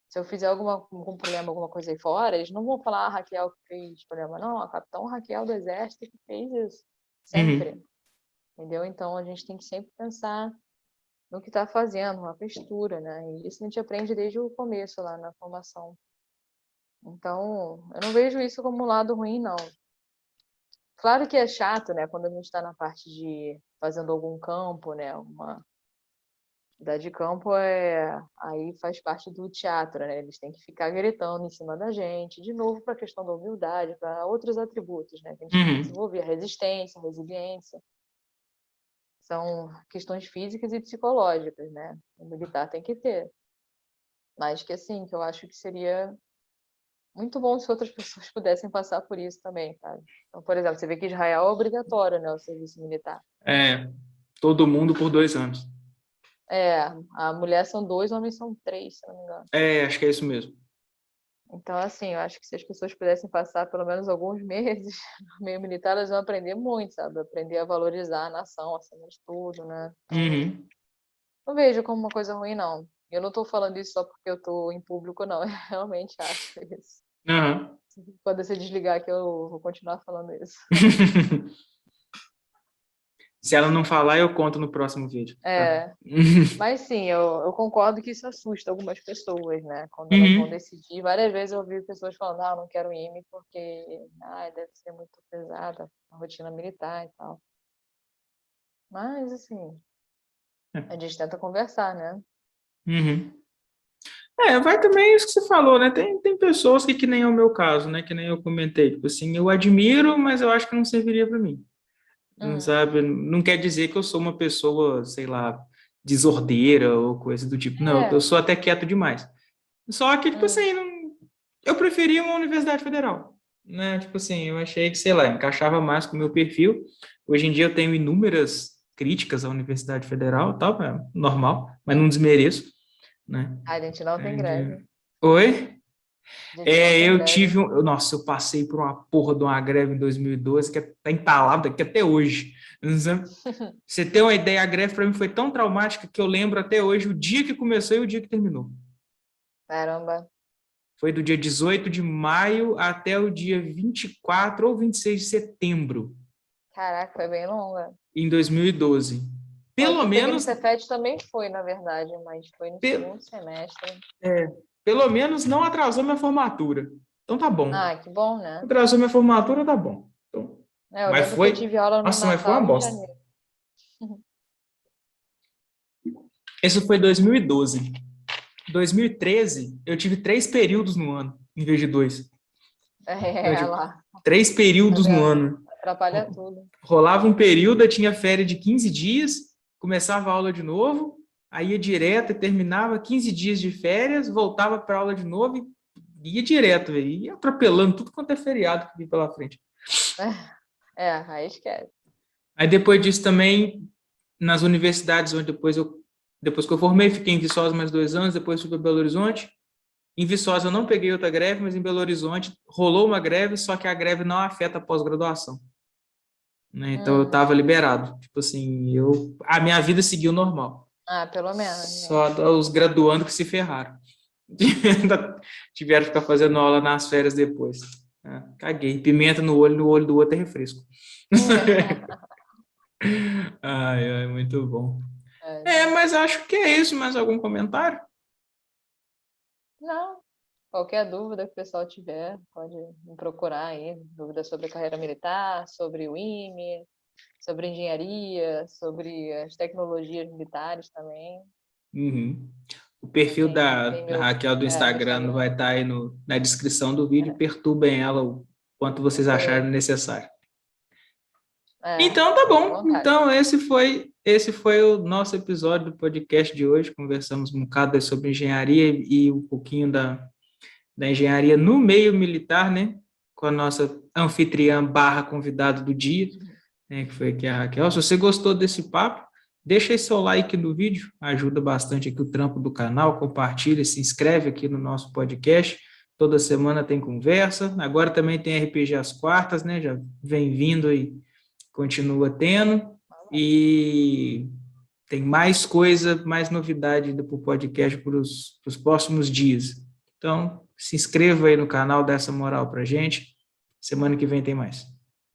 Se eu fizer algum problema, alguma coisa aí fora, eles não vão falar a Raquel que fez problema, não, a capitão Raquel do Exército que fez isso. Sempre. Uhum. Entendeu? Então a gente tem que sempre pensar no que está fazendo, uma postura, né? E isso a gente aprende desde o começo lá na formação. Então, eu não vejo isso como um lado ruim, não. Claro que é chato, né? Quando a gente está na parte de fazendo algum campo, né? Uma atividade de campo aí faz parte do teatro, né? Eles têm que ficar gritando em cima da gente, de novo para a questão da humildade, para outros atributos, né? Que a gente tem que Uhum. desenvolver, a resistência, a resiliência. São questões físicas e psicológicas, né? O militar tem que ter. Mas que assim, que eu acho que seria muito bom se outras pessoas pudessem passar por isso também, sabe? Então, por exemplo, você vê que Israel é obrigatório, né, o serviço militar. É, todo mundo por 2 anos. A mulher são 2, homens são 3, se não me engano. É, acho que é isso mesmo. Então, assim, eu acho que se as pessoas pudessem passar pelo menos alguns meses no meio militar, elas vão aprender muito, sabe? Aprender a valorizar a nação acima de tudo, né? Então, Uhum. não vejo como uma coisa ruim, não. Eu não tô falando isso só porque eu tô em público, não. Eu realmente acho isso. Aham. Quando você desligar aqui, eu vou continuar falando isso. Se ela não falar, eu conto no próximo vídeo, tá? É, mas sim, eu concordo que isso assusta algumas pessoas, né? Quando elas vão Uhum. decidir. Várias vezes eu ouvi pessoas falando, não quero IME porque deve ser muito pesada a rotina militar e tal. Mas, assim, a gente tenta conversar, né? Uhum. É, vai também isso que você falou, né? Tem pessoas que nem é o meu caso, né? Que nem eu comentei. Tipo assim, eu admiro, mas eu acho que não serviria para mim. Não Uhum, sabe? Não quer dizer que eu sou uma pessoa, sei lá, desordeira ou coisa do tipo. Não, eu é, sou até quieto demais. Só que, tipo uhum, assim, eu preferia uma universidade federal, né? Tipo assim, eu achei que, sei lá, encaixava mais com o meu perfil. Hoje em dia eu tenho inúmeras críticas à Universidade Federal, tal, é normal, mas não uhum. desmereço, né? A gente não tem greve. Oi? A gente não tem Eu greve. tive nossa, eu passei por uma porra de uma greve em 2012 que tá entalada aqui até hoje. Você tem uma ideia, a greve para mim foi tão traumática que eu lembro até hoje o dia que começou e o dia que terminou. Caramba. Foi do dia 18 de maio até o dia 24 ou 26 de setembro, Caraca, foi bem longa. em 2012. Ó, Pelo que eu peguei no menos, Cefet também foi, na verdade, mas foi no pe- segundo semestre. pelo menos não atrasou minha formatura. Então tá bom. Ah, que bom, né? Atrasou minha formatura, tá bom. Então, Eu mas lembro que eu foi, tive aula no nossa, mas foi uma Natal e em bosta. janeiro. Esse foi 2012. 2013, eu tive 3 períodos no ano, em vez de 2. Eu, É, tipo, lá, 3 períodos no vendo? ano. Atrapalha tudo. Rolava um período, eu tinha férias de 15 dias, começava a aula de novo, aí ia direto e terminava 15 dias de férias, voltava para aula de novo e ia direto, véio, ia atropelando tudo quanto é feriado que vi pela frente. Aí esquece. Aí depois disso também, nas universidades, onde depois que eu formei, fiquei em Viçosa mais 2 anos, depois fui para Belo Horizonte. Em Viçosa eu não peguei outra greve, mas em Belo Horizonte rolou uma greve, só que a greve não afeta a pós-graduação, né? Então eu Hum. estava liberado. Tipo assim, a minha vida seguiu normal. Ah, pelo menos, né? Só os graduando que se ferraram. Tiveram que ficar fazendo aula nas férias depois. Caguei. Pimenta no olho do outro é refresco. Ai, ai, muito bom. Mas acho que é isso. Mais algum comentário? Não, qualquer dúvida que o pessoal tiver, pode me procurar aí. Dúvidas sobre a carreira militar, sobre o IME, sobre engenharia, sobre as tecnologias militares também. Uhum. O perfil Tem, da tem meu, Raquel do no Instagram não Instagram. vai estar aí na descrição do vídeo. Perturbem ela o quanto vocês acharem necessário. Então, tá Fica à bom. vontade. Então, esse foi o nosso episódio do podcast de hoje. Conversamos um bocado sobre engenharia e um pouquinho da engenharia no meio militar, né? Com a nossa anfitriã barra convidado do dia, né? Que foi aqui a Raquel. Se você gostou desse papo, deixa aí seu like no vídeo, ajuda bastante aqui o trampo do canal, compartilha, se inscreve aqui no nosso podcast. Toda semana tem conversa. Agora também tem RPG às quartas, né? Já vem vindo e continua tendo. E tem mais coisa, mais novidade para o podcast para os próximos dias. Então, se inscreva aí no canal, dá essa moral para gente. Semana que vem tem mais.